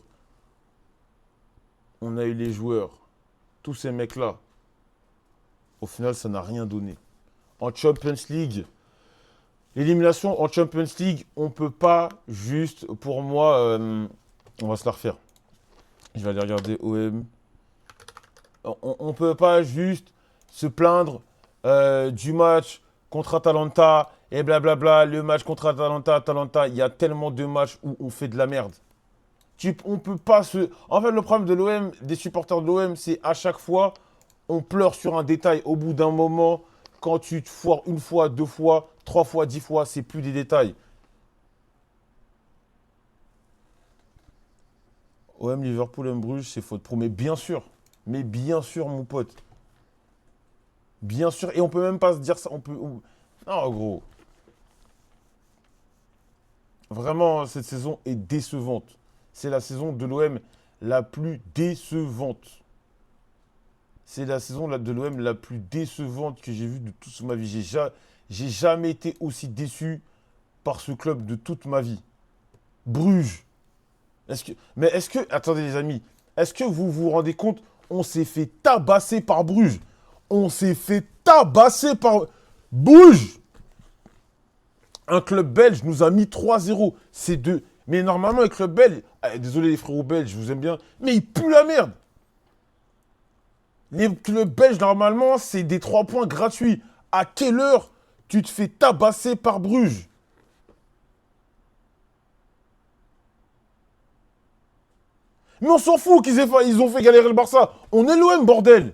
On a eu les joueurs. Tous ces mecs-là. Au final, ça n'a rien donné. En Champions League, l'élimination en Champions League, on ne peut pas juste, pour moi, on va se la refaire. Je vais aller regarder OM. On ne peut pas juste se plaindre du match contre Atalanta et blablabla. Le match contre Atalanta, il y a tellement de matchs où on fait de la merde. On peut pas se... En fait, le problème de l'OM, des supporters de l'OM, c'est à chaque fois, on pleure sur un détail. Au bout d'un moment, quand tu te foires une fois, deux fois, trois fois, 10 fois, c'est plus des détails. OM, Liverpool, M Bruges, c'est faute pro. Mais bien sûr, mon pote. Bien sûr. Et on peut même pas se dire ça. Non, gros. Vraiment, cette saison est décevante. C'est la saison de l'OM la plus décevante. C'est la saison de l'OM la plus décevante que j'ai vue de toute ma vie. J'ai jamais été aussi déçu par ce club de toute ma vie. Bruges. Attendez les amis, est-ce que vous vous rendez compte, on s'est fait tabasser par Bruges. On s'est fait tabasser par Bruges. Un club belge nous a mis 3-0. C'est deux. Mais normalement, les clubs belges, désolé les frérots belges, je vous aime bien, mais ils puent la merde. Les clubs belges, normalement, c'est des 3 points gratuits. À quelle heure tu te fais tabasser par Bruges? Mais on s'en fout ils ont fait galérer le Barça. On est l'OM, bordel.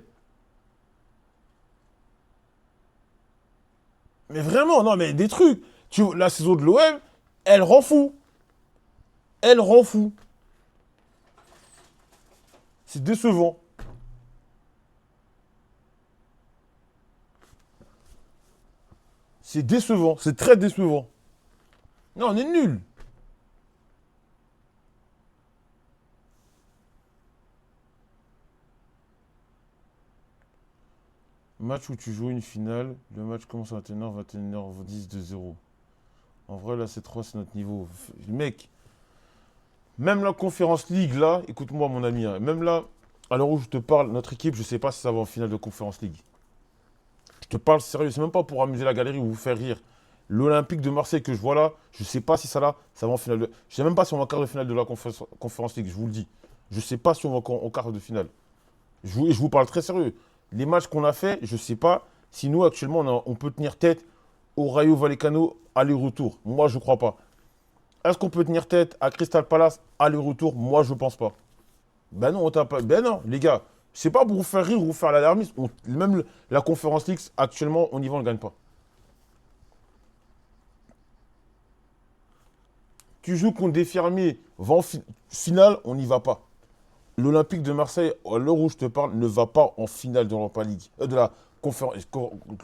Mais vraiment, non, mais des trucs. La saison de l'OM, elle rend fou. Elle rend fou. C'est décevant. C'est décevant, c'est très décevant. Non, on est nul. Match où tu joues une finale, le match commence à 21h, 21h10 de 0. En vrai, là, C3, c'est notre niveau. Mec, même la Conférence League, là, écoute-moi, mon ami, hein, même là, à l'heure où je te parle, notre équipe, je sais pas si ça va en finale de Conférence League. Je te parle sérieux, c'est même pas pour amuser la galerie ou vous faire rire. L'Olympique de Marseille que je vois là, je sais pas si ça là, ça va en finale de. Je sais même pas si on va en quart de finale de la Conférence League, je vous le dis. Je sais pas si on va en quart de finale. Je vous parle très sérieux. Les matchs qu'on a fait, je sais pas si nous, actuellement, on peut tenir tête au Rayo Vallecano aller-retour. Moi, je crois pas. Est-ce qu'on peut tenir tête à Crystal Palace aller-retour? Moi, je pense pas. Ben non, on t'a pas. Ben non, les gars. C'est pas pour vous faire rire ou vous faire l'alarmisme. Même la Conférence League, actuellement, on y va, on ne gagne pas. Tu joues contre des fermiers, va en finale, on n'y va pas. L'Olympique de Marseille, à l'heure où je te parle, ne va pas en finale de l'Europa League. De la conférence.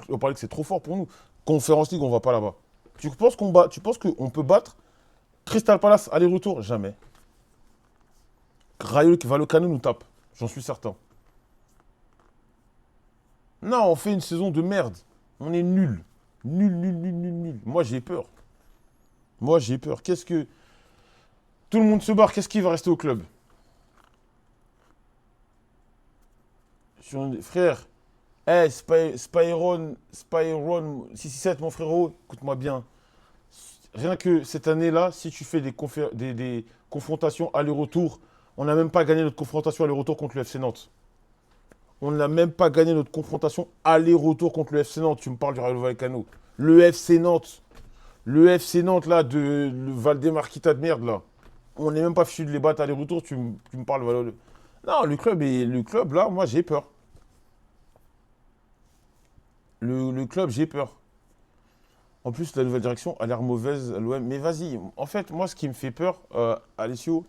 L'Europa League, c'est trop fort pour nous. Conférence League, on va pas là-bas. Tu penses qu'on peut battre Crystal Palace aller-retour? Jamais. Rayo Vallecano nous tape. J'en suis certain. Non, on fait une saison de merde. On est nul. Nul, nul, nul, nul, nul. Moi, j'ai peur. Moi, j'ai peur. Qu'est-ce que. Tout le monde se barre. Qu'est-ce qui va rester au club? Frère, hey, Spyron 667, mon frérot, écoute-moi bien. Rien que cette année-là, si tu fais des confrontations aller-retour, on n'a même pas gagné notre confrontation aller-retour contre le FC Nantes. On n'a même pas gagné notre confrontation aller-retour contre le FC Nantes. Tu me parles du Rayo Vallecano. Le FC Nantes. Le FC Nantes, là, de le Valdemarquita de merde, là. On n'est même pas fichu de les battre aller-retour. Tu me parles. Voilà, non, le club, là, moi, j'ai peur. Le club, j'ai peur. En plus, la nouvelle direction a l'air mauvaise à l'OM. Mais vas-y, en fait, moi, ce qui me fait peur, Alessio,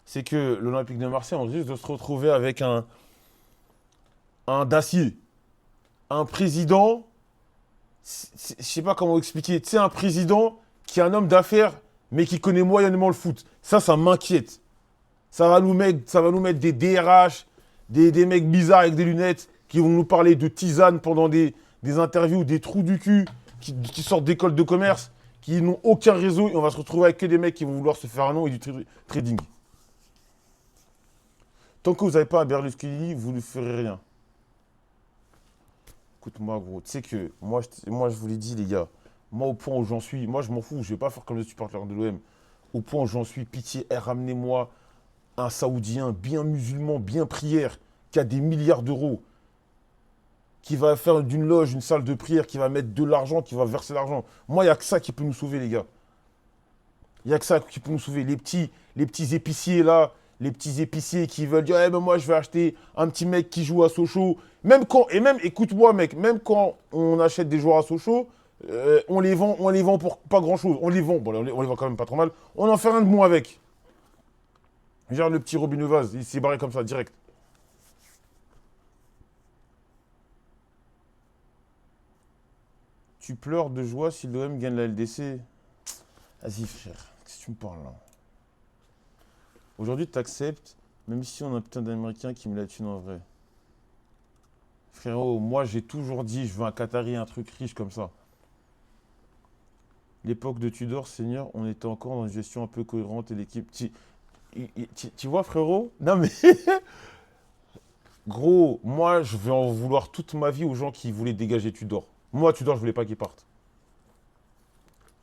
c'est que l'Olympique de Marseille, on risque de se retrouver avec un Dacier. Un président, je sais pas comment expliquer, tu sais, un président qui est un homme d'affaires, mais qui connaît moyennement le foot. Ça m'inquiète. Ça va nous mettre des DRH, des mecs bizarres avec des lunettes, qui vont nous parler de tisane pendant des interviews, des trous du cul, qui sortent d'écoles de commerce, qui n'ont aucun réseau, et on va se retrouver avec que des mecs qui vont vouloir se faire un nom et du trading. Tant que vous n'avez pas un Berlusconi, vous ne ferez rien. Écoute-moi, gros, tu sais que moi, je vous l'ai dit, les gars, moi, au point où j'en suis, moi, je m'en fous, je vais pas faire comme le supporter de l'OM. Au point où j'en suis, pitié, ramenez-moi un Saoudien bien musulman, bien prière, qui a des milliards d'euros, qui va faire d'une loge une salle de prière, qui va mettre de l'argent, qui va verser l'argent. Moi, il n'y a que ça qui peut nous sauver, les gars. Il n'y a que ça qui peut nous sauver. Les petits épiciers, là, les petits épiciers qui veulent dire, eh ben moi, je vais acheter un petit mec qui joue à Sochaux. Même quand, et même, écoute-moi, mec, même quand on achète des joueurs à Sochaux, on les vend pour pas grand-chose. On les vend, bon, on les vend quand même pas trop mal. On en fait rien de bon avec. Genre le petit Robin Vaz, il s'est barré comme ça, direct. Tu pleures de joie si l'OM gagne la LDC. Vas-y, frère, qu'est-ce que tu me parles là? Aujourd'hui, tu acceptes, même si on a un putain d'Américain qui me la thune en vrai. Frérot, moi j'ai toujours dit, je veux un Qatari, un truc riche comme ça. L'époque de Tudor, Seigneur, on était encore dans une gestion un peu cohérente et l'équipe. Tu vois, frérot? Non mais, gros, moi je vais en vouloir toute ma vie aux gens qui voulaient dégager Tudor. Moi, Tudor, je voulais pas qu'il parte.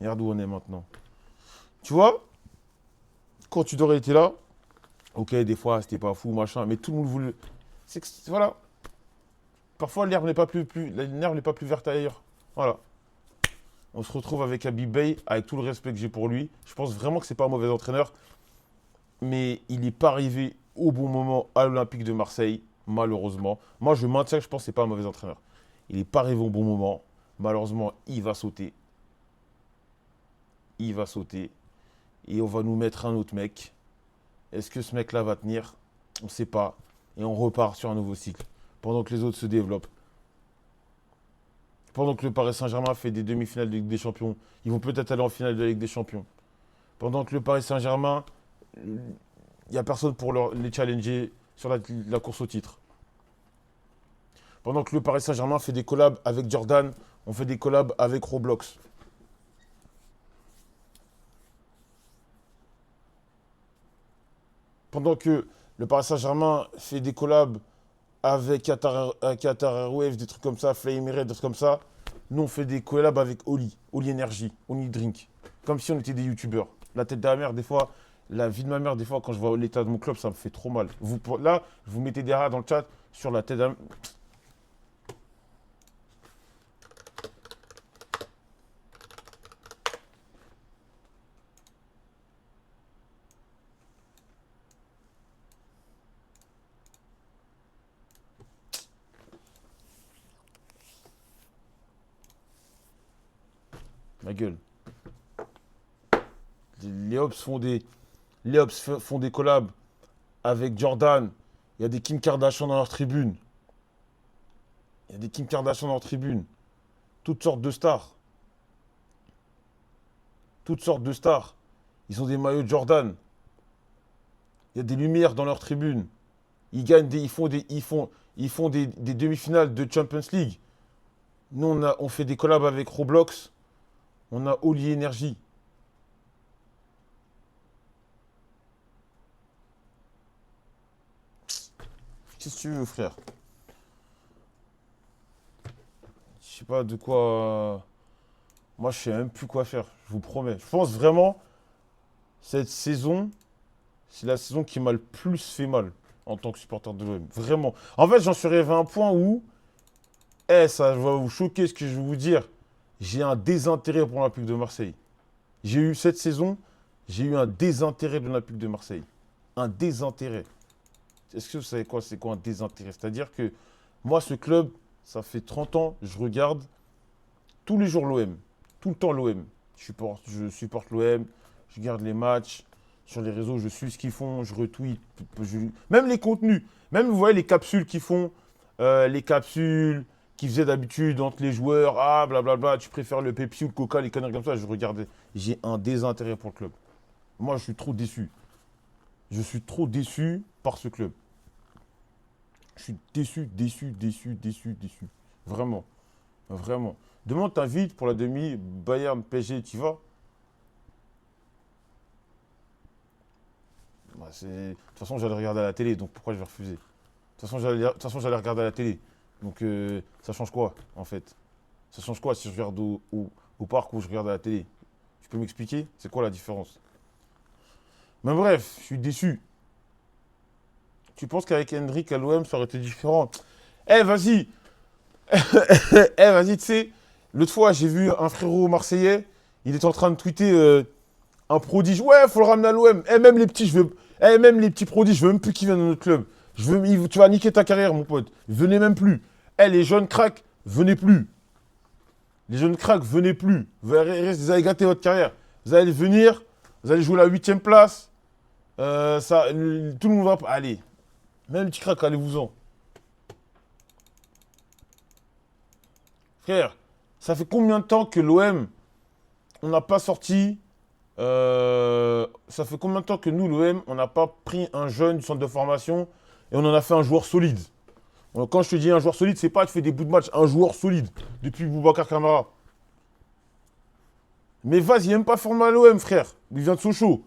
Regarde où on est maintenant. Tu vois, quand Tudor était là, ok, des fois c'était pas fou, machin, mais tout le monde voulait. Voilà. Parfois l'herbe n'est pas plus verte ailleurs. Voilà. On se retrouve avec Habib Bey, avec tout le respect que j'ai pour lui. Je pense vraiment que c'est pas un mauvais entraîneur, mais il n'est pas arrivé au bon moment à l'Olympique de Marseille, malheureusement. Moi, je maintiens que je pense que c'est pas un mauvais entraîneur. Il n'est pas arrivé au bon moment. Malheureusement, il va sauter. Il va sauter. Et on va nous mettre un autre mec. Est-ce que ce mec-là va tenir? On ne sait pas. Et on repart sur un nouveau cycle. Pendant que les autres se développent. Pendant que le Paris Saint-Germain fait des demi-finales de Ligue des Champions, ils vont peut-être aller en finale de la Ligue des Champions. Pendant que le Paris Saint-Germain, il n'y a personne pour les challenger sur la course au titre. Pendant que le Paris Saint-Germain fait des collabs avec Jordan, on fait des collabs avec Roblox. Pendant que le Paris Saint-Germain fait des collabs avec Qatar Airwaves, des trucs comme ça, Flame Emirates, des trucs comme ça, nous on fait des collabs avec Oli Energy, Oli Drink. Comme si on était des youtubeurs. La tête de ma mère, des fois, la vie de ma mère, des fois, quand je vois l'état de mon club, ça me fait trop mal. Là, vous mettez des rats dans le chat sur la tête de ma gueule. Les Hobbs font des collabs avec Jordan. Il y a des Kim Kardashian dans leur tribune. Il y a des Kim Kardashian dans leur tribune. Toutes sortes de stars. Toutes sortes de stars. Ils ont des maillots Jordan. Il y a des lumières dans leur tribune. Ils gagnent ils font des demi-finales de Champions League. Nous, on fait des collabs avec Roblox. On a Oli Energy. Qu'est-ce que tu veux, frère? Je sais pas de quoi. Moi, je sais même plus quoi faire. Je vous promets. Je pense vraiment, cette saison, c'est la saison qui m'a le plus fait mal en tant que supporter de l'OM. Vraiment. En fait, j'en suis arrivé à un point où, ça va vous choquer ce que je vais vous dire. J'ai un désintérêt pour l'Olympique de Marseille. J'ai eu cette saison, j'ai eu un désintérêt de l'Olympique de Marseille. Un désintérêt. Est-ce que vous savez quoi, c'est quoi un désintérêt? C'est-à-dire que moi, ce club, ça fait 30 ans, je regarde tous les jours l'OM. Tout le temps l'OM. Je supporte l'OM, je regarde les matchs. Sur les réseaux, je suis ce qu'ils font, je retweet. Même les contenus. Même, vous voyez, les capsules qu'ils font. Les capsules qu'ils faisaient d'habitude entre les joueurs. Ah, blablabla, tu préfères le Pepsi ou le Coca, les conneries comme ça. Je regardais. J'ai un désintérêt pour le club. Moi, je suis trop déçu. Je suis trop déçu par ce club. Je suis déçu. Vraiment. Vraiment. Demain, on t'invite pour la demi Bayern PSG, tu vas? Bah, de toute façon, j'allais regarder à la télé, donc pourquoi je vais refuser? De toute façon, j'allais regarder à la télé. Donc, ça change quoi, en fait? Ça change quoi si je regarde au parc ou je regarde à la télé? Tu peux m'expliquer? C'est quoi la différence? Mais bref, je suis déçu. Tu penses qu'avec Hendrick à l'OM, ça aurait été différent? Eh, vas-y! Vas-y, tu sais, l'autre fois, j'ai vu un frérot marseillais, il est en train de tweeter un prodige. Ouais, faut le ramener à l'OM. Même les petits, même les petits prodiges, je veux même plus qu'ils viennent dans notre club. Tu vas niquer ta carrière, mon pote. Venez même plus. Les jeunes cracks, venez plus. Les jeunes cracks, venez plus. Vous allez gâter votre carrière. Vous allez venir, vous allez jouer la 8e place. Tout le monde va. Allez. Même les petits cracks, allez-vous-en. Frère, ça fait combien de temps que l'OM, on n'a pas sorti. Ça fait combien de temps que nous, l'OM, on n'a pas pris un jeune du centre de formation et on en a fait un joueur solide? Quand je te dis un joueur solide, c'est pas tu fais des bouts de match, un joueur solide depuis Boubacar Kamara. Mais vas-y, il n'aime pas formé à l'OM, frère. Il vient de Sochaux.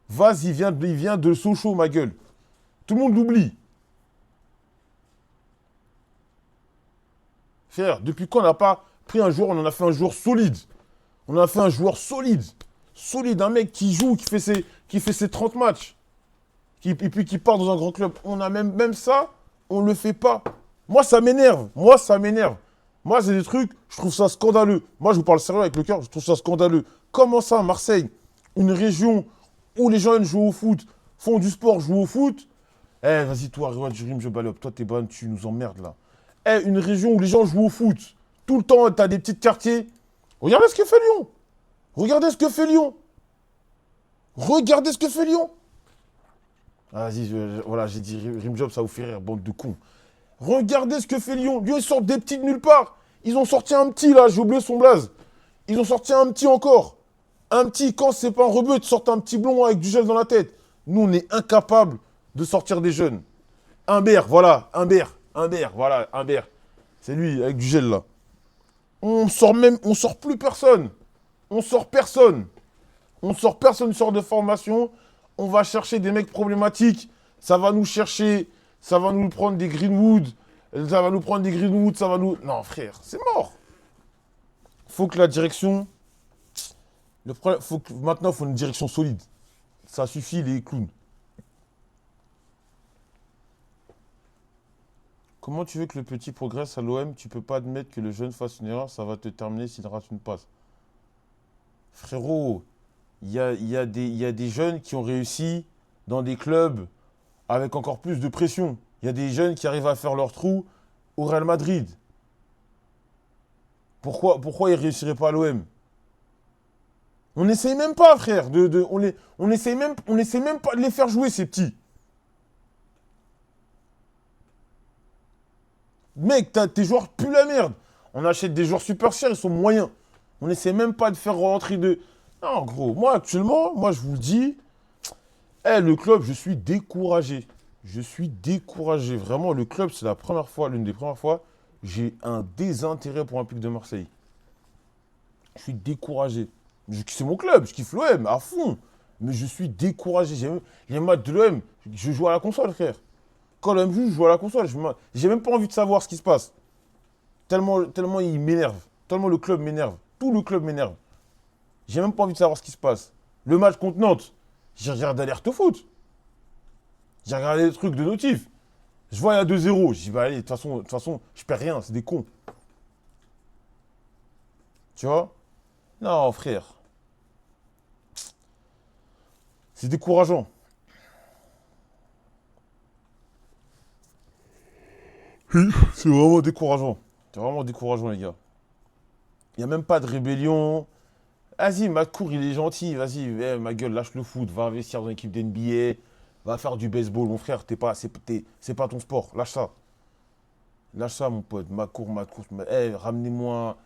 Vas-y, il vient de Sochaux, ma gueule. Tout le monde l'oublie. Frère, depuis quand on n'a pas pris un joueur, on en a fait un joueur solide. On a fait un joueur solide. Solide, un mec qui joue, qui fait ses 30 matchs. Et puis qui part dans un grand club. On a même ça, on ne le fait pas. Moi, ça m'énerve. Moi, c'est des trucs, je trouve ça scandaleux. Moi, je vous parle sérieux avec le cœur, je trouve ça scandaleux. Comment ça, Marseille, une région où les jeunes jouent au foot, font du sport, jouent au foot. Vas-y, toi, Rewad Jurim, je balope. Toi, t'es bonne, tu nous emmerdes, là. Une région où les gens jouent au foot. Tout le temps, t'as des petits quartiers. Regardez ce que fait Lyon. Regardez ce que fait Lyon. Regardez ce que fait Lyon. Ah, vas-y, voilà, j'ai dit Rimjob, ça vous fait rire, bande de cons. Regardez ce que fait Lyon. Lyon, ils sortent des petits de nulle part. Ils ont sorti un petit, là, j'ai oublié son blaze. Ils ont sorti un petit encore. Un petit, quand c'est pas un rebeu, ils te sortent un petit blond avec du gel dans la tête. Nous, on est incapables de sortir des jeunes. Humbert, voilà, Humbert, voilà, Humbert. C'est lui, avec du gel, là. On sort plus personne. On sort personne. On sort personne sort de formation. On va chercher des mecs problématiques. Ça va nous chercher. Ça va nous prendre des Greenwood. Ça va nous prendre des Greenwood. Ça va nous. Non, frère, c'est mort. Faut que la direction. Le problème, maintenant, il faut une direction solide. Ça suffit, les clowns. Comment tu veux que le petit progresse à l'OM? Tu peux pas admettre que le jeune fasse une erreur. Ça va te terminer s'il rate une passe. Frérot, il y a des jeunes qui ont réussi dans des clubs avec encore plus de pression. Il y a des jeunes qui arrivent à faire leur trou au Real Madrid. Pourquoi ils ne réussiraient pas à l'OM? On n'essaye même pas, frère. On essaye même pas de les faire jouer, ces petits. Mec, tes joueurs puent la merde. On achète des joueurs super chers, ils sont moyens. On n'essaie même pas de faire rentrer de. Non, gros, moi actuellement, moi je vous le dis, le club, je suis découragé. Je suis découragé. Vraiment, le club, c'est la première fois, l'une des premières fois, j'ai un désintérêt pour Olympique de Marseille. Je suis découragé. C'est mon club, je kiffe l'OM à fond. Mais je suis découragé. Les matchs de l'OM, je joue à la console, frère. Quand l'OM joue, je joue à la console. J'ai même pas envie de savoir ce qui se passe. Tellement il m'énerve. Tellement le club m'énerve. Tout le club m'énerve. J'ai même pas envie de savoir ce qui se passe. Le match contre Nantes, j'ai regardé Alerte au foot. J'ai regardé les trucs de notif. Je vois il y a 2-0. Je dis, bah allez, de toute façon, je perds rien, c'est des cons. Tu vois? Non, frère. C'est décourageant. C'est vraiment décourageant. C'est vraiment décourageant, les gars. Il n'y a même pas de rébellion. Vas-y, Macour, il est gentil. Vas-y, ma gueule, lâche le foot. Va investir dans l'équipe d'NBA. Va faire du baseball. Mon frère, c'est pas ton sport. Lâche ça. Lâche ça, mon pote. Macour. Ramenez-moi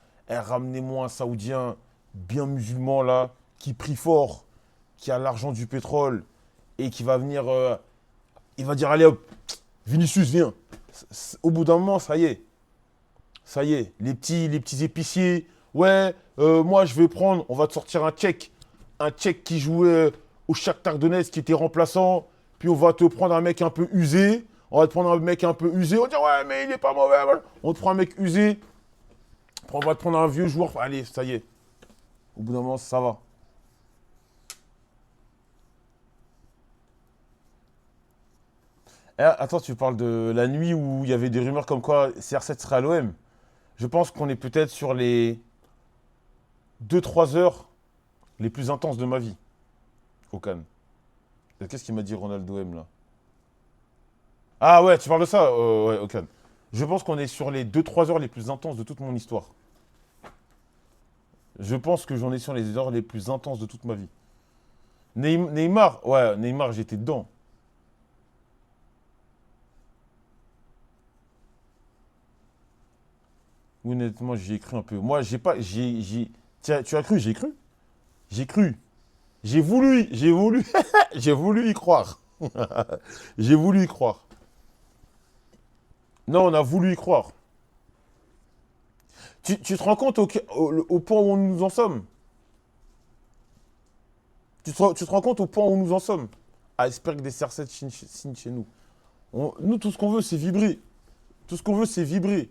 un Saoudien bien musulman, là, qui prie fort, qui a l'argent du pétrole et qui va venir. Il va dire, allez hop, Vinicius, viens. Au bout d'un moment, ça y est. Ça y est. Les petits épiciers. Ouais, moi, je vais prendre. On va te sortir un Tchèque. Un Tchèque qui jouait au Shakhtar Donetsk, qui était remplaçant. Puis on va te prendre un mec un peu usé. On va te prendre un mec un peu usé. On va dire, ouais, mais il est pas mauvais. Voilà. On te prend un mec usé. Après, on va te prendre un vieux joueur. Allez, ça y est. Au bout d'un moment, ça va. Attends, tu parles de la nuit où il y avait des rumeurs comme quoi CR7 serait à l'OM. Je pense qu'on est peut-être sur les 2-3 heures les plus intenses de ma vie au Cannes. Qu'est-ce qu'il m'a dit Ronaldo M là? Ah ouais, tu parles de ça? Ouais, au Cannes. Je pense qu'on est sur les 2-3 heures les plus intenses de toute mon histoire. Je pense que j'en ai sur les heures les plus intenses de toute ma vie. Neymar, ouais, Neymar, j'étais dedans. Honnêtement, j'y ai cru un peu. Moi, j'ai pas. Tu as cru, j'ai cru. J'ai cru. J'ai voulu, j'ai voulu y croire. J'ai voulu y croire. Non, on a voulu y croire. Tu te rends compte au point où nous en sommes? Tu te rends compte au point où nous en sommes? Ah, j'espère que des CR7 signent chez nous. Nous, tout ce qu'on veut, c'est vibrer. Tout ce qu'on veut, c'est vibrer.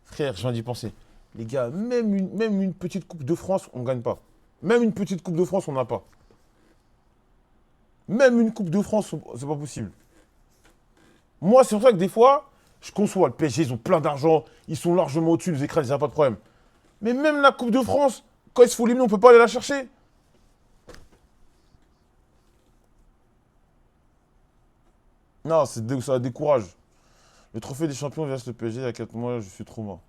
Frère, je viens d'y penser. Les gars, même une petite Coupe de France, on ne gagne pas. Même une petite Coupe de France, on n'a pas. Même une Coupe de France, c'est pas possible. Moi, c'est pour ça que des fois, je conçois. Le PSG, ils ont plein d'argent. Ils sont largement au-dessus, ils écrasent, il n'y a pas de problème. Mais même la Coupe de France, quand il se faut l'éliminer, on ne peut pas aller la chercher. Non, ça décourage. Le trophée des champions versus le PSG il y a 4 mois, je suis trop mort.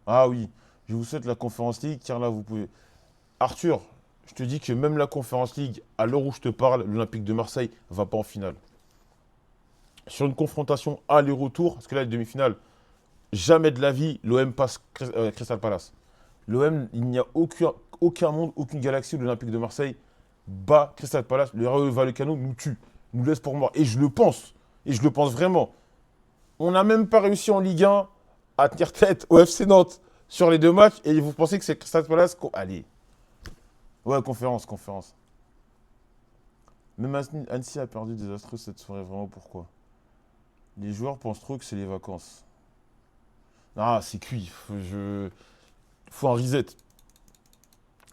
Ah oui, je vous souhaite la Conférence League, car là, vous pouvez. Arthur, je te dis que même la Conférence League, à l'heure où je te parle, l'Olympique de Marseille va pas en finale. sur une confrontation aller-retour, parce que là, les demi-finales, jamais de la vie, l'OM passe Crystal Palace. L'OM, il n'y a aucun monde, aucune galaxie où l'Olympique de Marseille bat Crystal Palace. Le Rayo Vallecano nous tue, nous laisse pour mort. Et je le pense. Et je le pense vraiment. On n'a même pas réussi en Ligue 1 à tenir tête au FC Nantes sur les deux matchs. Et vous pensez que c'est Crystal Palace Allez. Ouais, conférence. Même Annecy a perdu désastreux cette soirée. Vraiment, pourquoi? Les joueurs pensent trop que c'est les vacances. Ah, c'est cuit. Faut un reset.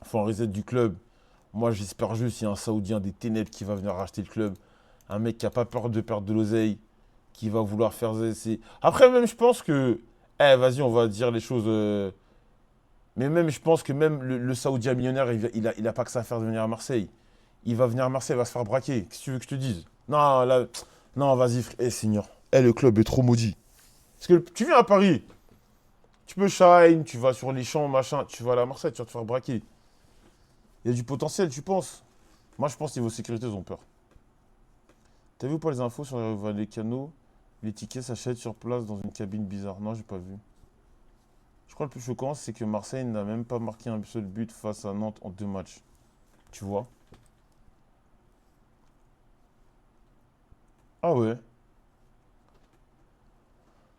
Faut un reset du club. Moi, j'espère juste qu'il y a un Saoudien des ténèbres qui va venir racheter le club. Un mec qui n'a pas peur de perdre de l'oseille, qui va vouloir faire ses... Après, même, je pense que... Vas-y, on va dire les choses... Mais même, je pense que même le Saoudien millionnaire, il a pas que ça à faire de venir à Marseille. Il va venir à Marseille, il va se faire braquer. Qu'est-ce que tu veux que je te dise? Non, là... Non, vas-y, frère. Seigneur. Le club est trop maudit. Parce que tu viens à Paris, tu peux shine, tu vas sur les champs, machin, tu vas aller à Marseille, tu vas te faire braquer. Il y a du potentiel, tu penses? Moi, je pense que niveau sécurité, ils ont peur. T'as vu ou pas les infos sur les canaux? Les tickets s'achètent sur place dans une cabine bizarre. Non, j'ai pas vu. Je crois que le plus choquant, c'est que Marseille n'a même pas marqué un seul but face à Nantes en 2 matchs. Tu vois? Ah ouais.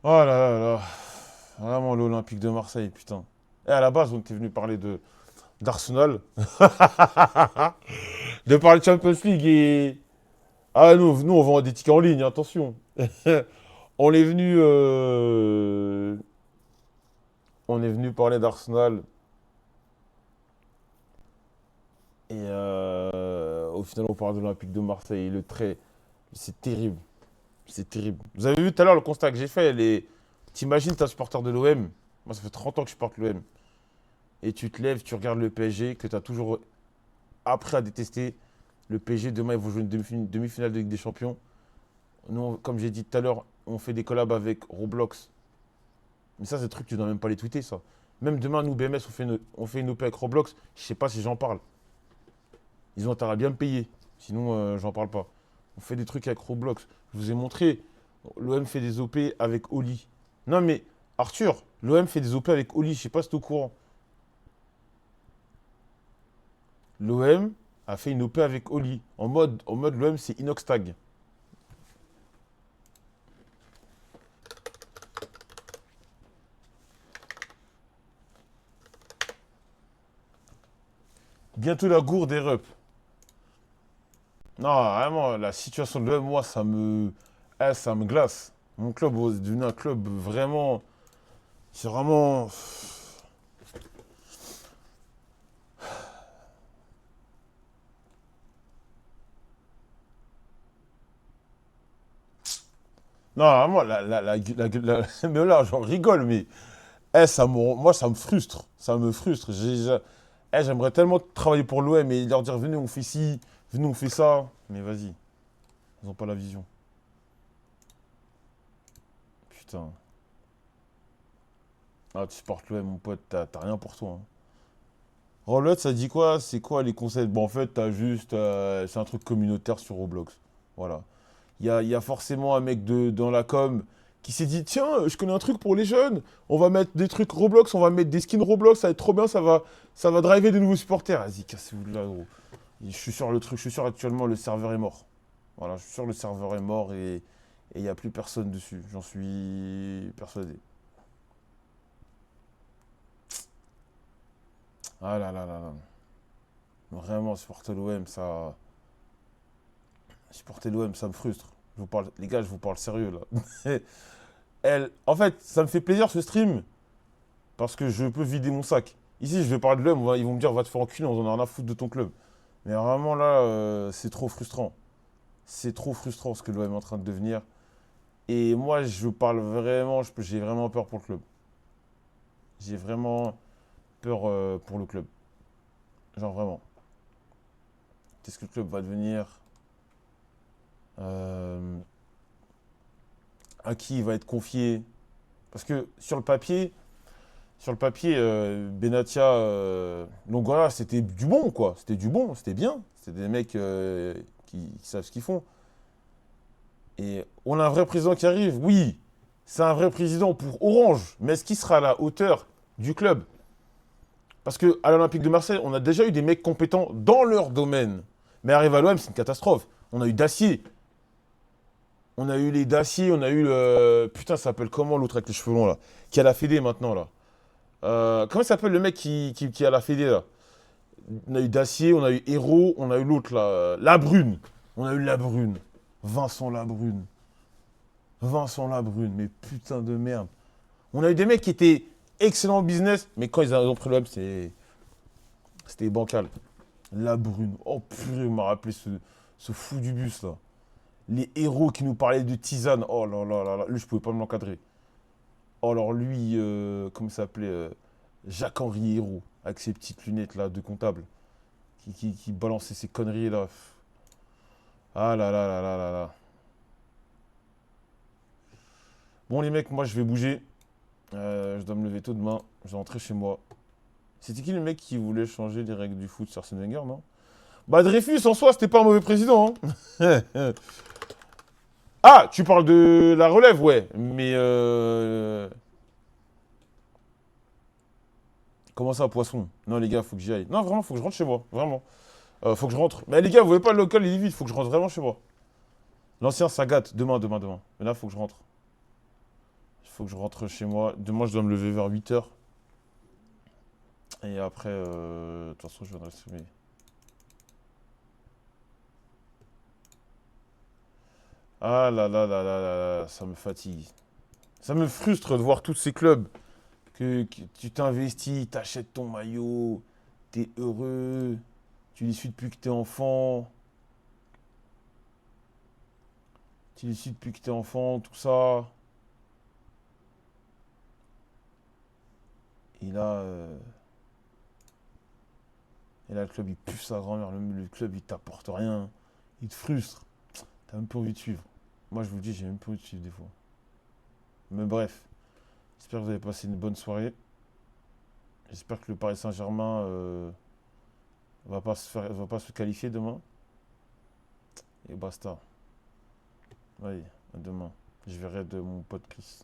Oh là là là. Vraiment l'Olympique de Marseille, putain. Et à la base, on était venu parler de d'Arsenal, de parler de Champions League et... Ah, nous on vend des tickets en ligne, attention. On est venu parler d'Arsenal et au final on parle de l'Olympique de Marseille. Le trait, c'est terrible, c'est terrible. Vous avez vu tout à l'heure le constat que j'ai fait. T'imagines, t'es un supporter de l'OM. Moi, ça fait 30 ans que je porte l'OM. Et tu te lèves, tu regardes le PSG que tu as toujours appris à détester. Le PSG, demain, ils vont jouer une demi-finale de Ligue des Champions. Nous, comme j'ai dit tout à l'heure, on fait des collabs avec Roblox. Mais ça, c'est des trucs, tu dois même pas les tweeter, ça. Même demain, nous, BMS, on fait une OP avec Roblox. Je sais pas si j'en parle. Ils ont intérêt à bien me payer. Sinon, j'en parle pas. On fait des trucs avec Roblox. Je vous ai montré. L'OM fait des OP avec Oli. Non, mais Arthur, l'OM fait des OP avec Oli. Je sais pas si tu es au courant. L'OM a fait une OP avec Oli. En mode l'OM, c'est Inoxtag. Bientôt la gourde des reps. Non, vraiment, la situation de l'OM, moi, ça me glace. Mon club est devenu un club vraiment. C'est vraiment. Non, vraiment, mais là, j'en rigole, mais moi, ça me frustre. Ça me frustre. J'aimerais tellement travailler pour l'OM et leur dire, venez, on fait ci, venez, on fait ça. Mais vas-y, ils n'ont pas la vision. Putain. Ah, tu supportes l'OM, mon pote, t'as rien pour toi, hein. Roulette, ça dit quoi? C'est quoi les conseils? Bon, en fait, t'as juste. C'est un truc communautaire sur Roblox. Voilà. Il y a forcément un mec dans la com qui s'est dit, tiens, je connais un truc pour les jeunes. On va mettre des trucs Roblox, on va mettre des skins Roblox, ça va être trop bien, ça va driver des nouveaux supporters. Vas-y, cassez-vous de là, gros. Je suis sûr le truc, je suis sûr actuellement le serveur est mort. Voilà, je suis sûr le serveur est mort et il n'y a plus personne dessus. J'en suis persuadé. Ah là là là là. Vraiment, supporter l'OM, ça me frustre. Je vous parle, les gars, je vous parle sérieux là. En fait, ça me fait plaisir ce stream parce que je peux vider mon sac. Ici, je vais parler de l'OM, ils vont me dire va te faire enculer, on en a rien à foutre de ton club. Mais vraiment là, c'est trop frustrant. C'est trop frustrant ce que l'OM est en train de devenir. Et moi, je parle vraiment, j'ai vraiment peur pour le club. J'ai vraiment peur pour le club. Genre vraiment. Qu'est-ce que le club va devenir? Euh, à qui il va être confié? Parce que sur le papier, Benatia, Longoria, c'était du bon, quoi. C'était du bon, c'était bien. C'était des mecs qui savent ce qu'ils font. Et on a un vrai président qui arrive, oui. C'est un vrai président pour Orange. Mais est-ce qu'il sera à la hauteur du club? Parce qu'à l'Olympique de Marseille, on a déjà eu des mecs compétents dans leur domaine. Mais arrive à l'OM, c'est une catastrophe. On a eu Dacier. On a eu les Dacier, on a eu le. Putain, ça s'appelle comment l'autre avec les cheveux longs là? Qui a la Fédé maintenant là. Comment s'appelle le mec qui a la Fédé là? On a eu Dacier, on a eu Hérault, on a eu l'autre là. Labrune. On a eu Labrune. Vincent Labrune. Vincent Labrune, mais putain de merde. On a eu des mecs qui étaient excellents au business, mais quand ils ont pris l'OM, c'était bancal. Labrune. Oh purée, on m'a rappelé ce fou du bus là. Les héros qui nous parlaient de tisane. Oh là là là là. Lui, je pouvais pas me l'encadrer. Oh, alors lui, comment il s'appelait Jacques-Henri Hérault, avec ses petites lunettes là de comptable, qui balançait ses conneries là. Ah là là là là là là. Bon les mecs, moi je vais bouger. Je dois me lever tôt demain. Je vais rentrer chez moi. C'était qui le mec qui voulait changer les règles du foot sur Arsène Wenger, non? Bah Dreyfus en soi, c'était pas un mauvais président, hein. Ah, tu parles de la relève, ouais. Mais comment ça, poisson? Non les gars, faut que j'y aille. Non, vraiment, faut que je rentre chez moi. Vraiment. Faut que je rentre. Mais les gars, vous voyez pas le local, il est vide. Faut que je rentre vraiment chez moi. L'ancien, ça gâte. Demain, demain, demain. Mais là, faut que je rentre. Il faut que je rentre chez moi. Demain, je dois me lever vers 8 h. Et après, de toute façon, je viendrai sommeiller. Ah là là là là là là, ça me fatigue. Ça me frustre de voir tous ces clubs que tu t'investis, t'achètes ton maillot, t'es heureux, tu les suis depuis que t'es enfant, tu les suis depuis que t'es enfant, tout ça. Et là, le club il pue sa grand-mère, le club il t'apporte rien, il te frustre. T'as même pas envie de suivre. Moi je vous le dis, j'ai même pas envie de suivre des fois. Mais bref, j'espère que vous avez passé une bonne soirée. J'espère que le Paris Saint-Germain va pas se qualifier demain. Et basta. Allez, à demain. Je verrai de mon pote Chris.